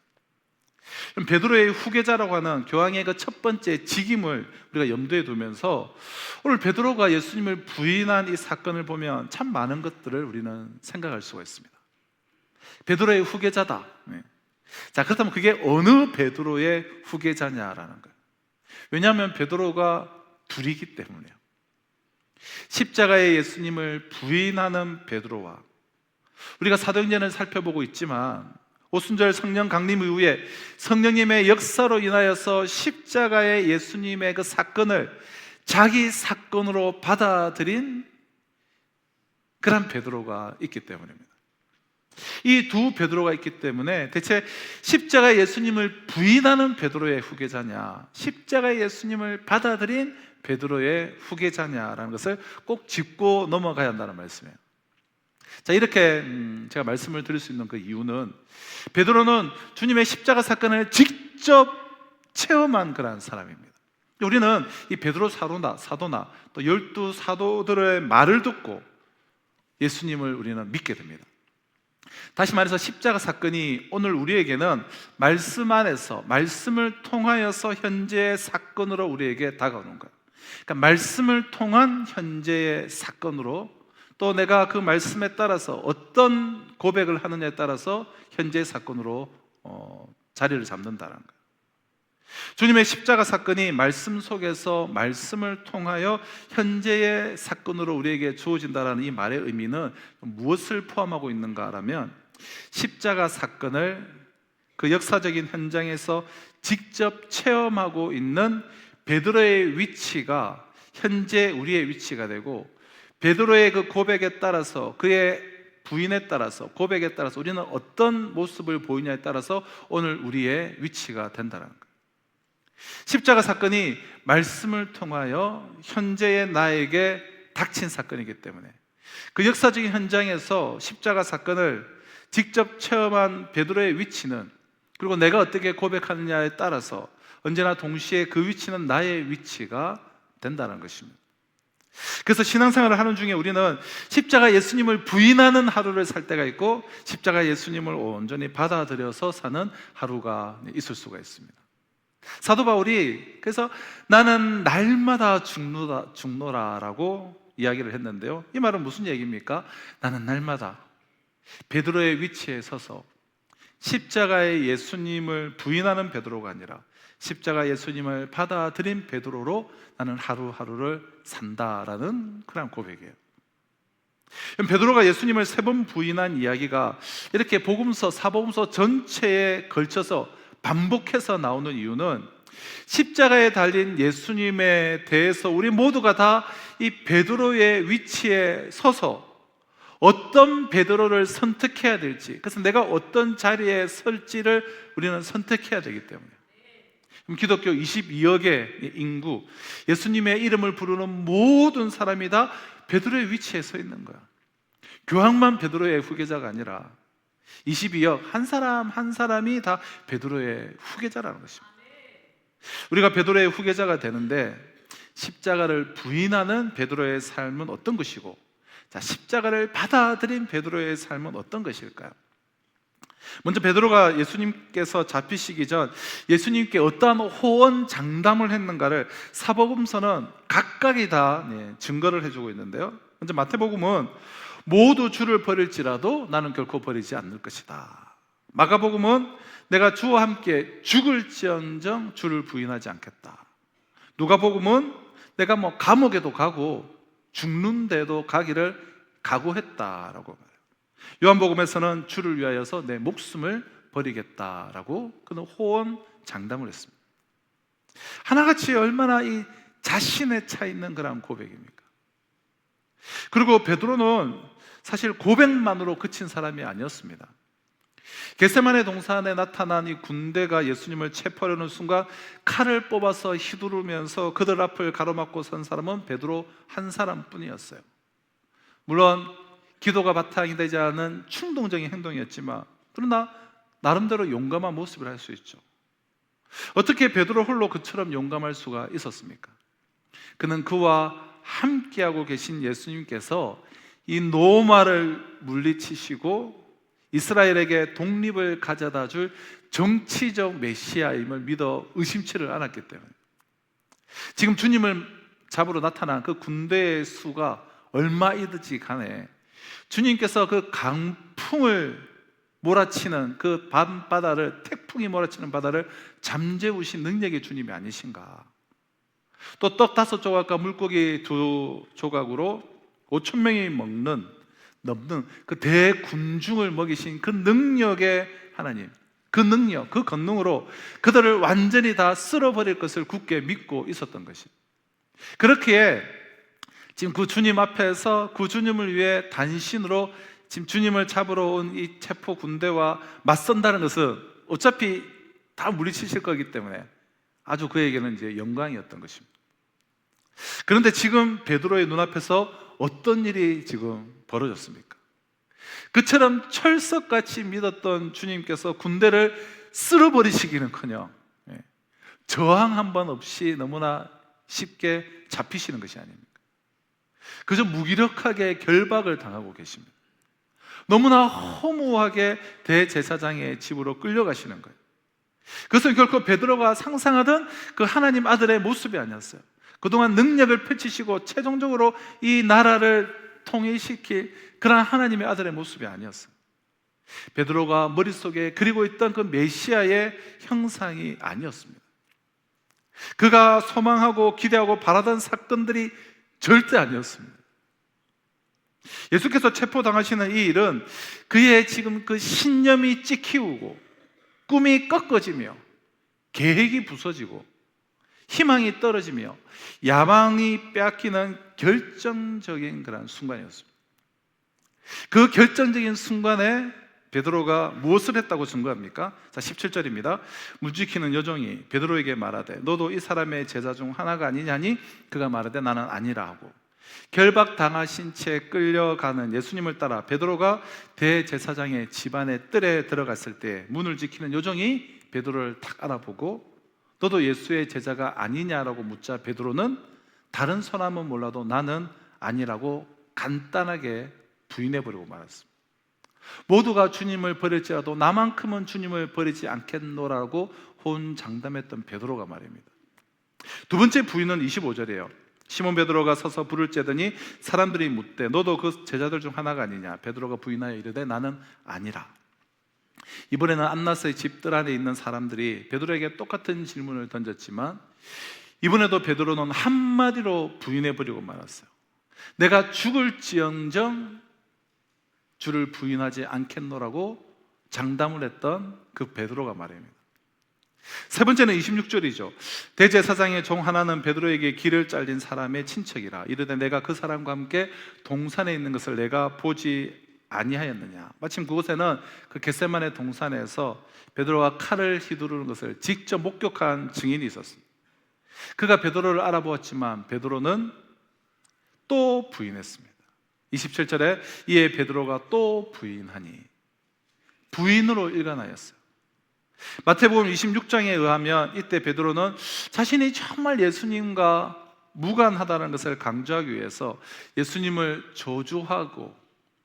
그럼 베드로의 후계자라고 하는 교황의 그 첫 번째 직임을 우리가 염두에 두면서 오늘 베드로가 예수님을 부인한 이 사건을 보면 참 많은 것들을 우리는 생각할 수가 있습니다. 베드로의 후계자다. 자, 그렇다면 그게 어느 베드로의 후계자냐라는 거예요. 왜냐하면 베드로가 둘이기 때문이에요. 십자가의 예수님을 부인하는 베드로와, 우리가 사도행전을 살펴보고 있지만 오순절 성령 강림 이후에 성령님의 역사로 인하여서 십자가의 예수님의 그 사건을 자기 사건으로 받아들인 그런 베드로가 있기 때문입니다. 이 두 베드로가 있기 때문에 대체 십자가 예수님을 부인하는 베드로의 후계자냐, 십자가 예수님을 받아들인 베드로의 후계자냐라는 것을 꼭 짚고 넘어가야 한다는 말씀이에요. 자, 이렇게 제가 말씀을 드릴 수 있는 그 이유는, 베드로는 주님의 십자가 사건을 직접 체험한 그런 사람입니다. 우리는 이 베드로 사도나 또 12 사도들의 말을 듣고 예수님을 우리는 믿게 됩니다. 다시 말해서 십자가 사건이 오늘 우리에게는 말씀 안에서, 말씀을 통하여서 현재의 사건으로 우리에게 다가오는 거예요. 그러니까 말씀을 통한 현재의 사건으로, 또 내가 그 말씀에 따라서 어떤 고백을 하느냐에 따라서 현재의 사건으로 자리를 잡는다는 거예요. 주님의 십자가 사건이 말씀 속에서 말씀을 통하여 현재의 사건으로 우리에게 주어진다는 이 말의 의미는 무엇을 포함하고 있는가라면, 십자가 사건을 그 역사적인 현장에서 직접 체험하고 있는 베드로의 위치가 현재 우리의 위치가 되고, 베드로의 그 고백에 따라서, 그의 부인에 따라서, 고백에 따라서 우리는 어떤 모습을 보이냐에 따라서 오늘 우리의 위치가 된다는 거예요. 십자가 사건이 말씀을 통하여 현재의 나에게 닥친 사건이기 때문에, 그 역사적인 현장에서 십자가 사건을 직접 체험한 베드로의 위치는, 그리고 내가 어떻게 고백하느냐에 따라서 언제나 동시에 그 위치는 나의 위치가 된다는 것입니다. 그래서 신앙생활을 하는 중에 우리는 십자가 예수님을 부인하는 하루를 살 때가 있고, 십자가 예수님을 온전히 받아들여서 사는 하루가 있을 수가 있습니다. 사도 바울이 그래서 나는 날마다 죽노라라고 이야기를 했는데요, 이 말은 무슨 얘기입니까? 나는 날마다 베드로의 위치에 서서 십자가의 예수님을 부인하는 베드로가 아니라 십자가 예수님을 받아들인 베드로로 나는 하루하루를 산다라는 그런 고백이에요. 베드로가 예수님을 3번 부인한 이야기가 이렇게 복음서, 사복음서 전체에 걸쳐서 반복해서 나오는 이유는, 십자가에 달린 예수님에 대해서 우리 모두가 다 이 베드로의 위치에 서서 어떤 베드로를 선택해야 될지, 그래서 내가 어떤 자리에 설지를 우리는 선택해야 되기 때문에, 기독교 22억의 인구, 예수님의 이름을 부르는 모든 사람이 다 베드로의 위치에 서 있는 거야. 교황만 베드로의 후계자가 아니라 22억 한 사람 한 사람이 다 베드로의 후계자라는 것입니다. 우리가 베드로의 후계자가 되는데, 십자가를 부인하는 베드로의 삶은 어떤 것이고, 자, 십자가를 받아들인 베드로의 삶은 어떤 것일까요? 먼저 베드로가 예수님께서 잡히시기 전 예수님께 어떠한 호언 장담을 했는가를 사복음서는 각각이 다 증거를 해주고 있는데요, 먼저 마태복음은 모두 주를 버릴지라도 나는 결코 버리지 않을 것이다. 마가복음은 내가 주와 함께 죽을지언정 주를 부인하지 않겠다. 누가복음은 내가 감옥에도 가고 죽는데도 가기를 각오했다라고 말해요. 요한복음에서는 주를 위하여서 내 목숨을 버리겠다라고 그는 호언 장담을 했습니다. 하나같이 얼마나 이 자신에 차 있는 그런 고백입니까? 그리고 베드로는 사실 고백만으로 그친 사람이 아니었습니다. 겟세마네 동산에 나타난 이 군대가 예수님을 체포하려는 순간 칼을 뽑아서 휘두르면서 그들 앞을 가로막고 선 사람은 베드로 한 사람뿐이었어요. 물론 기도가 바탕이 되지 않은 충동적인 행동이었지만 그러나 나름대로 용감한 모습을 할 수 있죠. 어떻게 베드로 홀로 그처럼 용감할 수가 있었습니까? 그는 그와 함께하고 계신 예수님께서 이 노마를 물리치시고 이스라엘에게 독립을 가져다 줄 정치적 메시아임을 믿어 의심치를 않았기 때문에 지금 주님을 잡으러 나타난 그 군대의 수가 얼마이든지 간에 주님께서 그 강풍을 몰아치는 그 밤바다를, 태풍이 몰아치는 바다를 잠재우신 능력의 주님이 아니신가? 또 떡 5조각과 물고기 2조각으로 5천 명이 넘는 그 대군중을 먹이신 그 능력의 하나님, 그 능력, 그 권능으로 그들을 완전히 다 쓸어버릴 것을 굳게 믿고 있었던 것이. 그렇기에 지금 그 주님 앞에서 그 주님을 위해 단신으로 지금 주님을 잡으러 온 이 체포 군대와 맞선다는 것은 어차피 다 물리치실 거기 때문에 아주 그에게는 이제 영광이었던 것입니다. 그런데 지금 베드로의 눈앞에서 어떤 일이 지금 벌어졌습니까? 그처럼 철석같이 믿었던 주님께서 군대를 쓸어버리시기는커녕 저항 한 번 없이 너무나 쉽게 잡히시는 것이 아닙니까? 그저 무기력하게 결박을 당하고 계십니다. 너무나 허무하게 대제사장의 집으로 끌려가시는 거예요. 그것은 결코 베드로가 상상하던 그 하나님 아들의 모습이 아니었어요. 그동안 능력을 펼치시고 최종적으로 이 나라를 통일시킬 그런 하나님의 아들의 모습이 아니었어요. 베드로가 머릿속에 그리고 있던 그 메시아의 형상이 아니었습니다. 그가 소망하고 기대하고 바라던 사건들이 절대 아니었습니다. 예수께서 체포당하시는 이 일은 그의 지금 그 신념이 찍히고 꿈이 꺾어지며 계획이 부서지고 희망이 떨어지며 야망이 빼앗기는 결정적인 그런 순간이었습니다. 그 결정적인 순간에 베드로가 무엇을 했다고 증거합니까? 자, 17절입니다. 문지키는 여종이 베드로에게 말하되 너도 이 사람의 제자 중 하나가 아니냐니 그가 말하되 나는 아니라 하고 결박당하신 채 끌려가는 예수님을 따라 베드로가 대제사장의 집안의 뜰에 들어갔을 때 문을 지키는 여종이 베드로를 탁 알아보고 너도 예수의 제자가 아니냐라고 묻자 베드로는 다른 사람은 몰라도 나는 아니라고 간단하게 부인해버리고 말았습니다. 모두가 주님을 버릴지라도 나만큼은 주님을 버리지 않겠노라고 호언장담했던 베드로가 말입니다. 두 번째 부인은 25절이에요. 시몬 베드로가 서서 불을 쬐더니 사람들이 묻되 너도 그 제자들 중 하나가 아니냐? 베드로가 부인하여 이르되 나는 아니라. 이번에는 안나스의 집들 안에 있는 사람들이 베드로에게 똑같은 질문을 던졌지만 이번에도 베드로는 한마디로 부인해버리고 말았어요. 내가 죽을지언정 주를 부인하지 않겠노라고 장담을 했던 그 베드로가 말입니다. 세 번째는 26절이죠. 대제사장의 종 하나는 베드로에게 길을 잘린 사람의 친척이라 이르되 내가 그 사람과 함께 동산에 있는 것을 내가 보지 아니하였느냐. 마침 그곳에는 그 겟세마네 동산에서 베드로가 칼을 휘두르는 것을 직접 목격한 증인이 있었습니다. 그가 베드로를 알아보았지만 베드로는 또 부인했습니다. 27절에 이에 베드로가 또 부인하니 부인으로 일관하였어요. 마태복음 26장에 의하면 이때 베드로는 자신이 정말 예수님과 무관하다는 것을 강조하기 위해서 예수님을 저주하고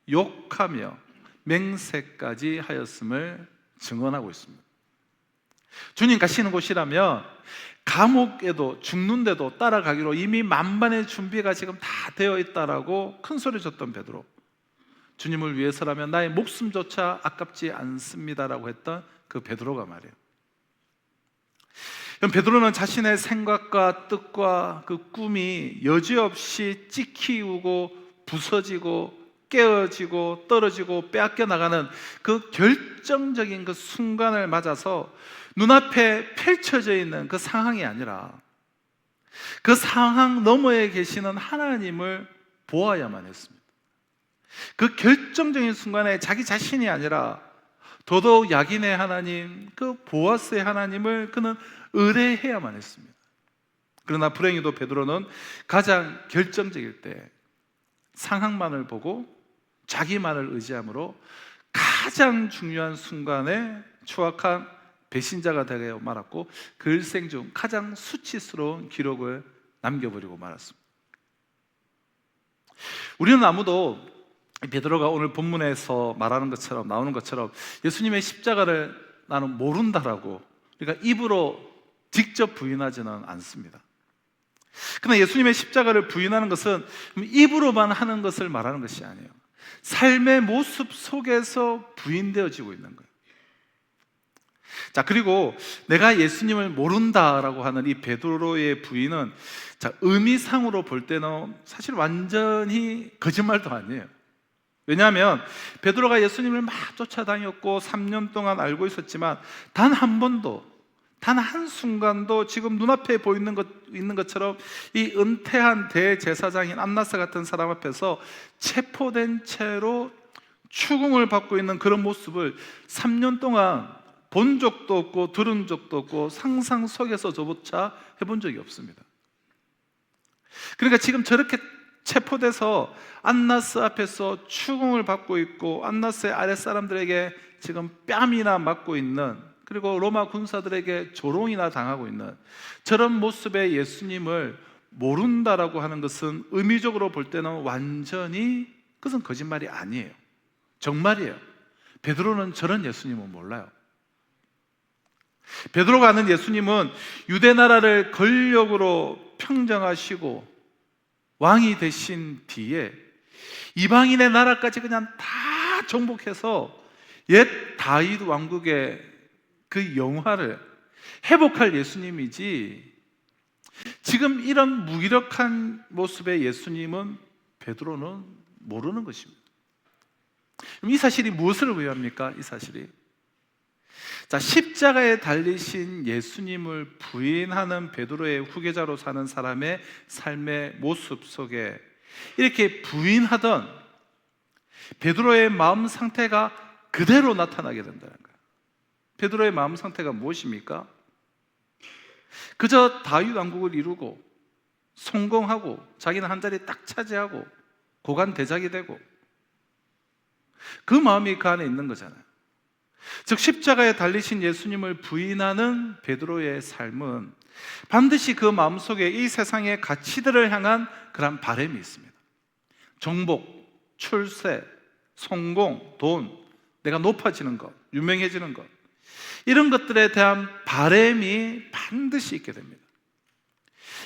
욕하며 맹세까지 하였음을 증언하고 있습니다. 주님 가시는 곳이라면 감옥에도 죽는데도 따라가기로 이미 만반의 준비가 지금 다 되어 있다라고 큰 소리 쳤던 베드로. 주님을 위해서라면 나의 목숨조차 아깝지 않습니다라고 했던 그 베드로가 말이에요. 베드로는 자신의 생각과 뜻과 그 꿈이 여지없이 찍히우고 부서지고 깨어지고 떨어지고 빼앗겨 나가는 그 결정적인 그 순간을 맞아서 눈앞에 펼쳐져 있는 그 상황이 아니라 그 상황 너머에 계시는 하나님을 보아야만 했습니다. 그 결정적인 순간에 자기 자신이 아니라 더더욱 야긴의 하나님, 그 보아스의 하나님을 그는 의뢰해야만 했습니다. 그러나 불행히도 베드로는 가장 결정적일 때 상황만을 보고 자기만을 의지함으로 가장 중요한 순간에 추악한 배신자가 되어 말았고 그 일생 중 가장 수치스러운 기록을 남겨버리고 말았습니다. 우리는 아무도 베드로가 오늘 본문에서 말하는 것처럼 나오는 것처럼 예수님의 십자가를 나는 모른다라고 그러니까 입으로 직접 부인하지는 않습니다. 그러나 예수님의 십자가를 부인하는 것은 입으로만 하는 것을 말하는 것이 아니에요. 삶의 모습 속에서 부인되어지고 있는 거예요. 자, 그리고 내가 예수님을 모른다라고 하는 이 베드로의 부인은 의미상으로 볼 때는 사실 완전히 거짓말도 아니에요. 왜냐하면 베드로가 예수님을 막 쫓아다녔고 3년 동안 알고 있었지만 단 한 번도 단 한순간도 지금 눈앞에 있는 것처럼 이 은퇴한 대제사장인 안나스 같은 사람 앞에서 체포된 채로 추궁을 받고 있는 그런 모습을 3년 동안 본 적도 없고 들은 적도 없고 상상 속에서조차 해본 적이 없습니다. 그러니까 지금 저렇게 체포돼서 안나스 앞에서 추궁을 받고 있고 안나스의 아랫사람들에게 지금 뺨이나 맞고 있는, 그리고 로마 군사들에게 조롱이나 당하고 있는 저런 모습의 예수님을 모른다라고 하는 것은 의미적으로 볼 때는 완전히 그것은 거짓말이 아니에요. 정말이에요. 베드로는 저런 예수님은 몰라요. 베드로가 아는 예수님은 유대 나라를 권력으로 평정하시고 왕이 되신 뒤에 이방인의 나라까지 그냥 다 정복해서 옛 다윗 왕국의 그 영화를 회복할 예수님이지, 지금 이런 무기력한 모습의 예수님은 베드로는 모르는 것입니다. 그럼 이 사실이 무엇을 의미합니까? 이 사실이 십자가에 달리신 예수님을 부인하는 베드로의 후계자로 사는 사람의 삶의 모습 속에 이렇게 부인하던 베드로의 마음 상태가 그대로 나타나게 된다는 거예요. 베드로의 마음 상태가 무엇입니까? 그저 다윗 왕국을 이루고 성공하고 자기는 한 자리 딱 차지하고 고관 대작이 되고 그 마음이 그 안에 있는 거잖아요. 즉 십자가에 달리신 예수님을 부인하는 베드로의 삶은 반드시 그 마음속에 이 세상의 가치들을 향한 그런 바람이 있습니다. 정복, 출세, 성공, 돈, 내가 높아지는 것, 유명해지는 것, 이런 것들에 대한 바람이 반드시 있게 됩니다.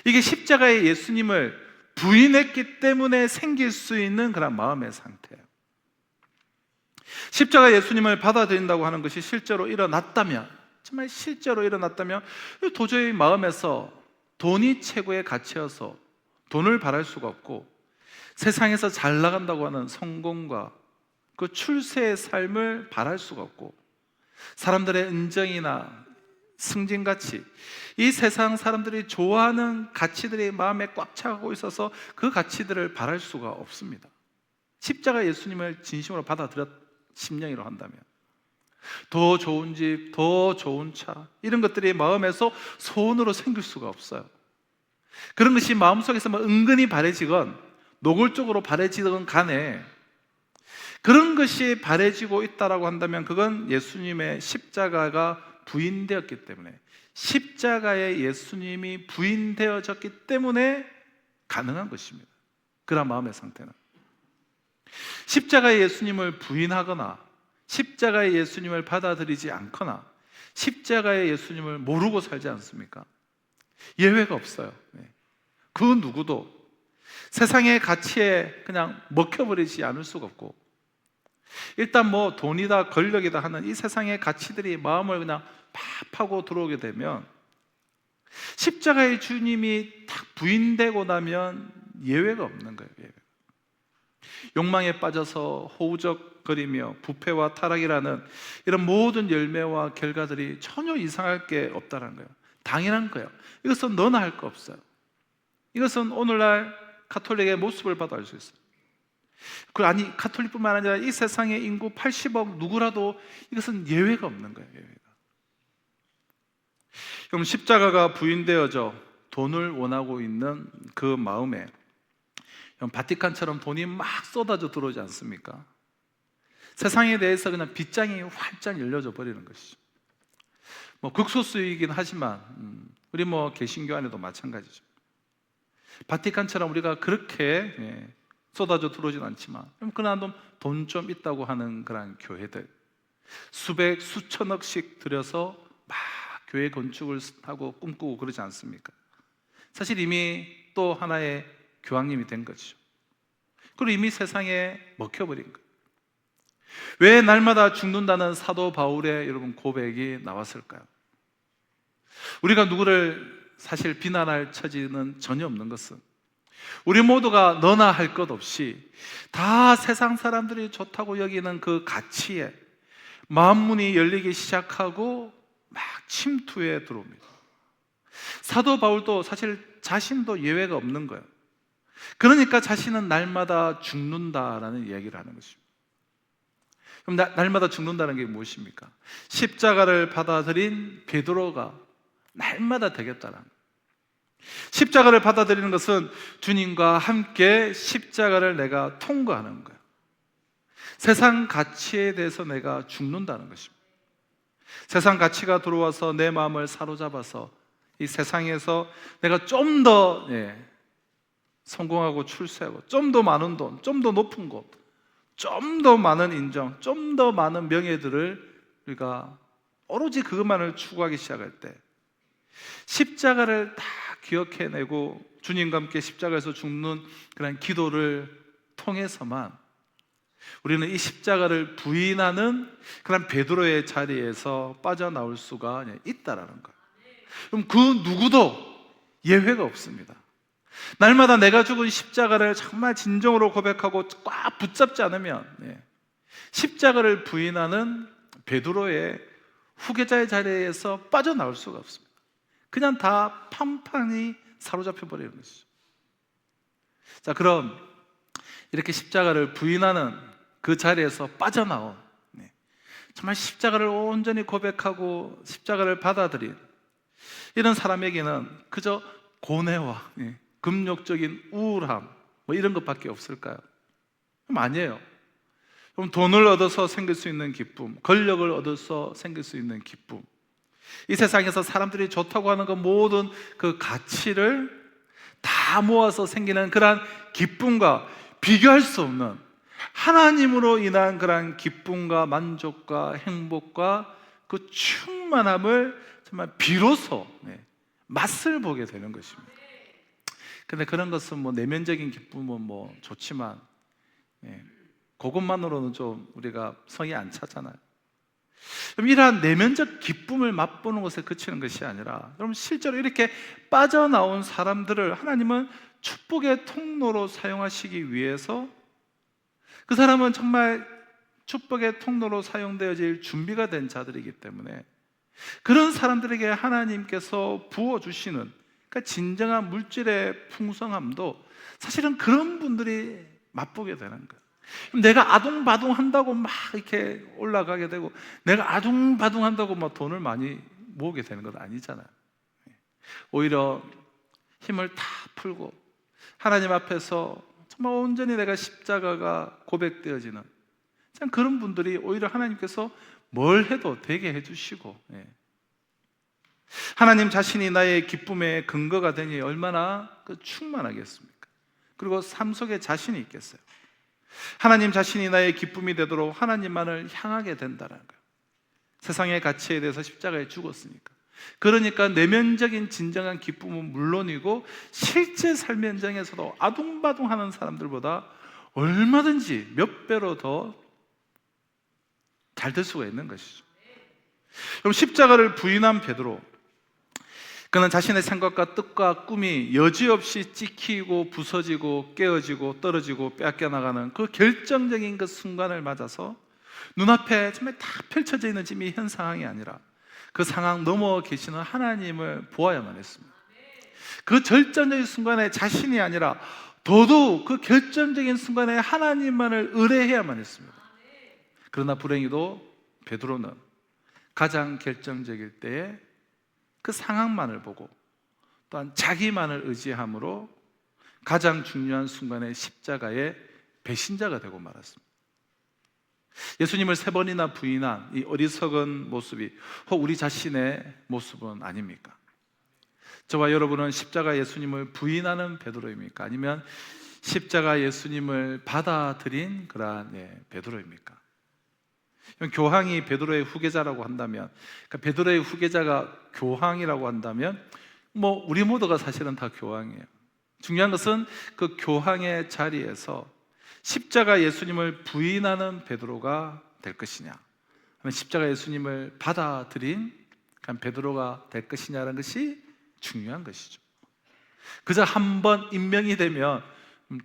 이게 십자가의 예수님을 부인했기 때문에 생길 수 있는 그런 마음의 상태예요. 십자가 예수님을 받아들인다고 하는 것이 실제로 일어났다면, 정말 실제로 일어났다면 도저히 마음에서 돈이 최고의 가치여서 돈을 바랄 수가 없고 세상에서 잘 나간다고 하는 성공과 그 출세의 삶을 바랄 수가 없고 사람들의 인정이나 승진가치, 이 세상 사람들이 좋아하는 가치들이 마음에 꽉 차고 있어서 그 가치들을 바랄 수가 없습니다. 십자가 예수님을 진심으로 받아들였 심령이로 한다면 더 좋은 집, 더 좋은 차, 이런 것들이 마음에서 소원으로 생길 수가 없어요. 그런 것이 마음속에서 은근히 바래지건 노골적으로 바래지건 간에 그런 것이 바래지고 있다라고 한다면 그건 예수님의 십자가가 부인되었기 때문에, 십자가의 예수님이 부인되어졌기 때문에 가능한 것입니다. 그런 마음의 상태는 십자가의 예수님을 부인하거나 십자가의 예수님을 받아들이지 않거나 십자가의 예수님을 모르고 살지 않습니까? 예외가 없어요. 그 누구도 세상의 가치에 그냥 먹혀버리지 않을 수가 없고 일단 뭐 돈이다 권력이다 하는 이 세상의 가치들이 마음을 그냥 팍 파고 들어오게 되면 십자가의 주님이 딱 부인되고 나면 예외가 없는 거예요. 예외가. 욕망에 빠져서 허우적거리며 부패와 타락이라는 이런 모든 열매와 결과들이 전혀 이상할 게 없다는 거예요. 당연한 거예요. 이것은 너나 할 거 없어요. 이것은 오늘날 가톨릭의 모습을 봐도 알 수 있어요. 아니 가톨릭뿐만 아니라 이 세상의 인구 80억 누구라도 이것은 예외가 없는 거예요. 예외가. 그럼 십자가가 부인되어져 돈을 원하고 있는 그 마음에 바티칸처럼 돈이 막 쏟아져 들어오지 않습니까? 세상에 대해서 그냥 빗장이 활짝 열려져 버리는 것이죠. 뭐 극소수이긴 하지만 우리 뭐 개신교 안에도 마찬가지죠. 바티칸처럼 우리가 그렇게 쏟아져 들어오진 않지만 그나마 돈 좀 있다고 하는 그런 교회들, 수백 수천억씩 들여서 막 교회 건축을 하고 꿈꾸고 그러지 않습니까? 사실 이미 또 하나의 교황님이 된 거죠. 그리고 이미 세상에 먹혀버린 거예요. 왜 날마다 죽는다는 사도 바울의 여러분 고백이 나왔을까요? 우리가 누구를 사실 비난할 처지는 전혀 없는 것은 우리 모두가 너나 할 것 없이 다 세상 사람들이 좋다고 여기는 그 가치에 마음문이 열리기 시작하고 막 침투해 들어옵니다. 사도 바울도 사실 자신도 예외가 없는 거예요. 그러니까 자신은 날마다 죽는다라는 이야기를 하는 것입니다. 그럼 날마다 죽는다는 게 무엇입니까? 십자가를 받아들인 베드로가 날마다 되겠다라는 거예요. 십자가를 받아들이는 것은 주님과 함께 십자가를 내가 통과하는 거예요. 세상 가치에 대해서 내가 죽는다는 것입니다. 세상 가치가 들어와서 내 마음을 사로잡아서 이 세상에서 내가 좀 더 성공하고 출세하고 좀 더 많은 돈, 좀 더 높은 곳, 좀 더 많은 인정, 좀 더 많은 명예들을 우리가 오로지 그것만을 추구하기 시작할 때 십자가를 다 기억해내고 주님과 함께 십자가에서 죽는 그런 기도를 통해서만 우리는 이 십자가를 부인하는 그런 베드로의 자리에서 빠져나올 수가 있다라는 거예요. 그럼 그 누구도 예외가 없습니다. 날마다 내가 죽은 십자가를 정말 진정으로 고백하고 꽉 붙잡지 않으면 십자가를 부인하는 베드로의 후계자의 자리에서 빠져나올 수가 없습니다. 그냥 다 판판히 사로잡혀 버리는 것이죠. 자, 그럼 이렇게 십자가를 부인하는 그 자리에서 빠져나온 정말 십자가를 온전히 고백하고 십자가를 받아들인 이런 사람에게는 그저 고뇌와 금욕적인 우울함 뭐 이런 것밖에 없을까요? 그럼 아니에요. 그럼 돈을 얻어서 생길 수 있는 기쁨, 권력을 얻어서 생길 수 있는 기쁨, 이 세상에서 사람들이 좋다고 하는 그 모든 그 가치를 다 모아서 생기는 그러한 기쁨과 비교할 수 없는 하나님으로 인한 그러한 기쁨과 만족과 행복과 그 충만함을 정말 비로소 맛을 보게 되는 것입니다. 근데 그런 것은 뭐 내면적인 기쁨은 뭐 좋지만 그것만으로는 좀 우리가 성이 안 차잖아요. 그럼 이러한 내면적 기쁨을 맛보는 것에 그치는 것이 아니라 여러분 실제로 이렇게 빠져나온 사람들을 하나님은 축복의 통로로 사용하시기 위해서 그 사람은 정말 축복의 통로로 사용되어질 준비가 된 자들이기 때문에 그런 사람들에게 하나님께서 부어주시는 그러니까 진정한 물질의 풍성함도 사실은 그런 분들이 맛보게 되는 거예요. 내가 아둥바둥 한다고 막 이렇게 올라가게 되고 내가 아둥바둥 한다고 막 돈을 많이 모으게 되는 건 아니잖아요. 오히려 힘을 다 풀고 하나님 앞에서 정말 온전히 내가 십자가가 고백되어지는 참 그런 분들이 오히려 하나님께서 뭘 해도 되게 해주시고 하나님 자신이 나의 기쁨의 근거가 되니 얼마나 충만하겠습니까? 그리고 삶 속에 자신이 있겠어요? 하나님 자신이 나의 기쁨이 되도록 하나님만을 향하게 된다는 거예요. 세상의 가치에 대해서 십자가에 죽었으니까. 그러니까 내면적인 진정한 기쁨은 물론이고 실제 삶의 현장에서도 아둥바둥하는 사람들보다 얼마든지 몇 배로 더 잘 될 수가 있는 것이죠. 그럼 십자가를 부인한 베드로, 그는 자신의 생각과 뜻과 꿈이 여지없이 찍히고 부서지고 깨어지고 떨어지고 빼앗겨나가는 그 결정적인 그 순간을 맞아서 눈앞에 정말 다 펼쳐져 있는 지금 이 현 상황이 아니라 그 상황 넘어 계시는 하나님을 보아야만 했습니다. 그 결정적인 순간에 자신이 아니라 더더욱 그 결정적인 순간에 하나님만을 의뢰해야만 했습니다. 그러나 불행히도 베드로는 가장 결정적일 때에 그 상황만을 보고 또한 자기만을 의지함으로 가장 중요한 순간에 십자가의 배신자가 되고 말았습니다. 예수님을 3번이나 부인한 이 어리석은 모습이 혹 우리 자신의 모습은 아닙니까? 저와 여러분은 십자가 예수님을 부인하는 베드로입니까? 아니면 십자가 예수님을 받아들인 그러한 베드로입니까? 교황이 베드로의 후계자라고 한다면, 그러니까 베드로의 후계자가 교황이라고 한다면 뭐 우리 모두가 사실은 다 교황이에요. 중요한 것은 그 교황의 자리에서 십자가 예수님을 부인하는 베드로가 될 것이냐, 아니면 십자가 예수님을 받아들인 베드로가 될 것이냐라는 것이 중요한 것이죠. 그저 한 번 임명이 되면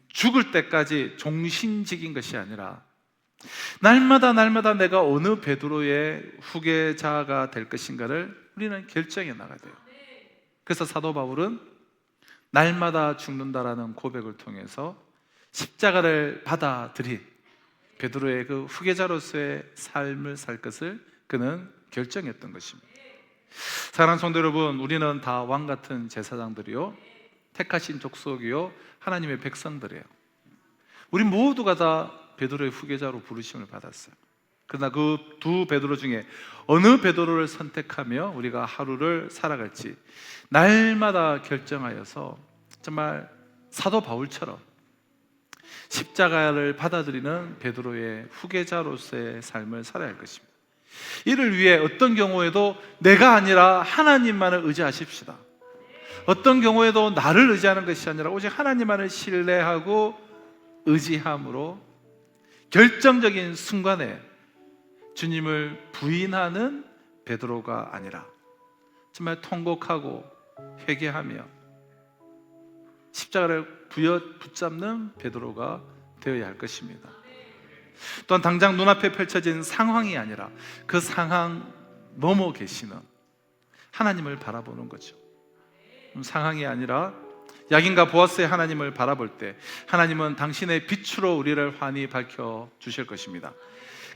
죽을 때까지 종신직인 것이 아니라 날마다 내가 어느 베드로의 후계자가 될 것인가를 우리는 결정해 나가야 돼요. 그래서 사도 바울은 날마다 죽는다라는 고백을 통해서 십자가를 받아들인 베드로의 그 후계자로서의 삶을 살 것을 그는 결정했던 것입니다. 사랑하는 성도 여러분, 우리는 다 왕 같은 제사장들이요, 택하신 족속이요, 하나님의 백성들이에요. 우리 모두가 다 베드로의 후계자로 부르심을 받았어요. 그러나 그 두 베드로 중에 어느 베드로를 선택하며 우리가 하루를 살아갈지 날마다 결정하여서 정말 사도 바울처럼 십자가를 받아들이는 베드로의 후계자로서의 삶을 살아야 할 것입니다. 이를 위해 어떤 경우에도 내가 아니라 하나님만을 의지하십시다. 어떤 경우에도 나를 의지하는 것이 아니라 오직 하나님만을 신뢰하고 의지함으로 결정적인 순간에 주님을 부인하는 베드로가 아니라 정말 통곡하고 회개하며 십자가를 붙잡는 베드로가 되어야 할 것입니다. 또한 당장 눈앞에 펼쳐진 상황이 아니라 그 상황 넘어 계시는 하나님을 바라보는 거죠. 상황이 아니라 야긴과 보아스의 하나님을 바라볼 때 하나님은 당신의 빛으로 우리를 환히 밝혀 주실 것입니다.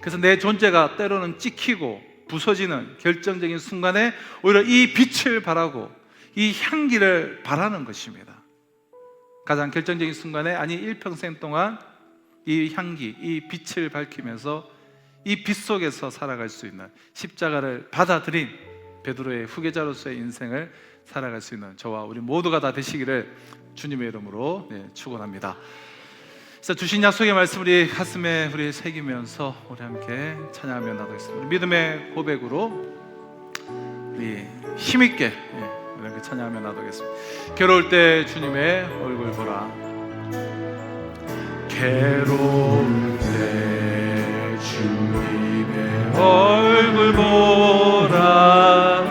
그래서 내 존재가 때로는 찍히고 부서지는 결정적인 순간에 오히려 이 빛을 바라고 이 향기를 바라는 것입니다. 가장 결정적인 순간에, 아니 일평생 동안 이 향기, 이 빛을 밝히면서 이 빛 속에서 살아갈 수 있는, 십자가를 받아들인 베드로의 후계자로서의 인생을 살아갈 수 있는 저와 우리 모두가 다 되시기를 주님의 이름으로 축원합니다. 그래서 주신 약속의 말씀 우리 가슴에 우리 새기면서 우리 함께 찬양하며 나가겠습니다. 믿음의 고백으로 우리 힘있게 이렇게 찬양하며 나가겠습니다. 괴로울 때 주님의 얼굴 보라. 괴로울 때 주님의 얼굴 보라.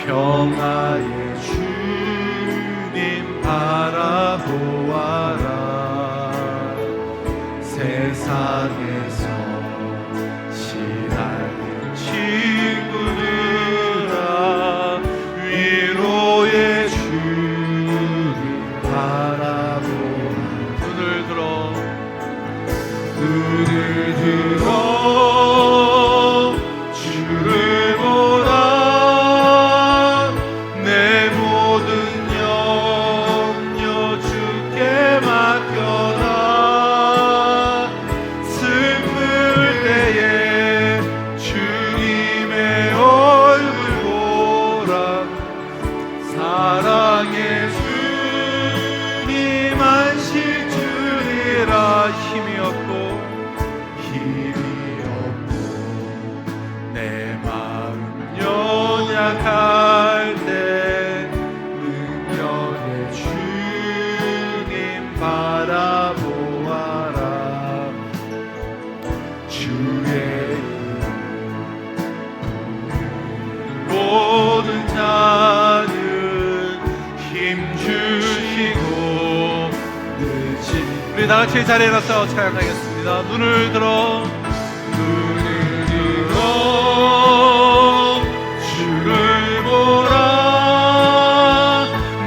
평화의 주님 바라보아라. 세상에서 시달린 친구들아, 위로의 주님 바라보아라. 눈을 들어 주를 보라. 내 모든 염려 주께 맡겨라. 슬플 때에 주님의 얼굴 보라. 사랑의 주님 안식 주리라. 힘이 없고 내 마음 연약할 때 능력의 주님 바라보아라. 주의 이름 우리 다 같이 자리에 나서 찬양하겠습니다. 눈을 들어 주를 보라.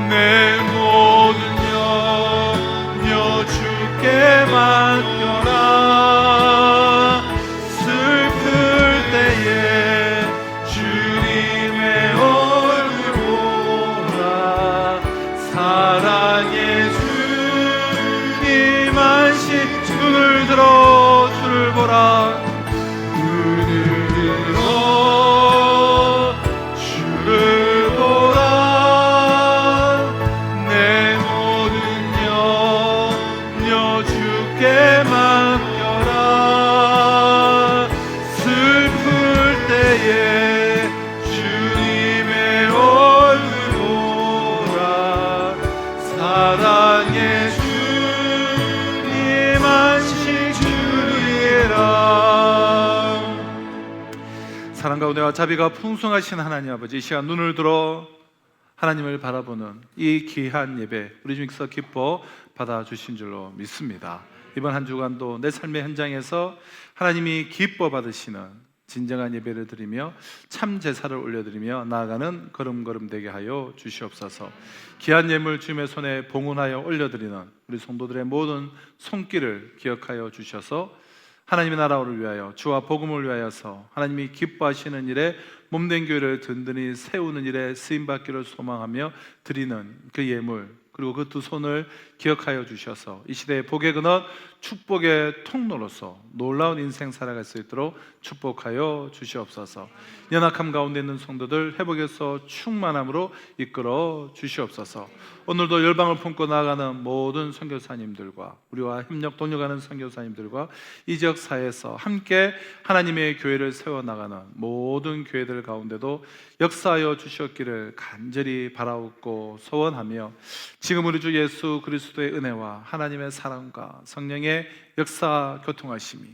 내 모든 염려 주께 맡겨라. 슬플 때에 주님의 얼굴 보라. 사랑의 주님 안식. 눈을 들어 주를 보라. 눈을 들어 주를 보라. 내 모든 염려 주께 맡겨라. 슬플 때에 주님의 얼굴 보라. 사랑의 주님 안식 주리라. 사랑과 은혜와 자비가 풍성하신 하나님 아버지, 이 시간 눈을 들어 하나님을 바라보는 이 귀한 예배 우리 주님께서 기뻐 받아주신 줄로 믿습니다. 이번 한 주간도 내 삶의 현장에서 하나님이 기뻐 받으시는 진정한 예배를 드리며 참 제사를 올려드리며 나아가는 걸음걸음 되게 하여 주시옵소서. 귀한 예물 주님의 손에 봉헌하여 올려드리는 우리 성도들의 모든 손길을 기억하여 주셔서 하나님의 나라를 위하여 주와 복음을 위하여서 하나님이 기뻐하시는 일에 몸된 교회를 든든히 세우는 일에 쓰임받기를 소망하며 드리는 그 예물, 그리고 그 두 손을 기억하여 주셔서 이 시대의 복의 근원, 축복의 통로로서 놀라운 인생 살아갈 수 있도록 축복하여 주시옵소서. 연약함 가운데 있는 성도들 회복에서 충만함으로 이끌어 주시옵소서. 오늘도 열방을 품고 나아가는 모든 선교사님들과 우리와 협력 동력하는 선교사님들과 이 지역 사회에서 함께 하나님의 교회를 세워나가는 모든 교회들 가운데도 역사하여 주셨기를 간절히 바라옵고 소원하며 지금 우리 주 예수 그리스도의 은혜와 하나님의 사랑과 성령의 역사 교통하심이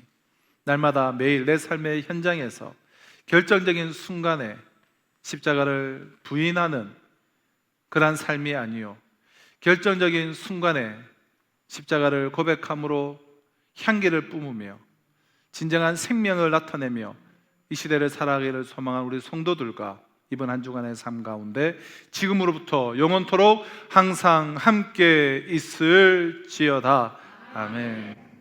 날마다 매일 내 삶의 현장에서 결정적인 순간에 십자가를 부인하는 그러한 삶이 아니요, 결정적인 순간에 십자가를 고백함으로 향기를 뿜으며 진정한 생명을 나타내며 이 시대를 살아가기를 소망하는 우리 성도들과 이번 한 주간의 삶 가운데 지금으로부터 영원토록 항상 함께 있을지어다. 아멘.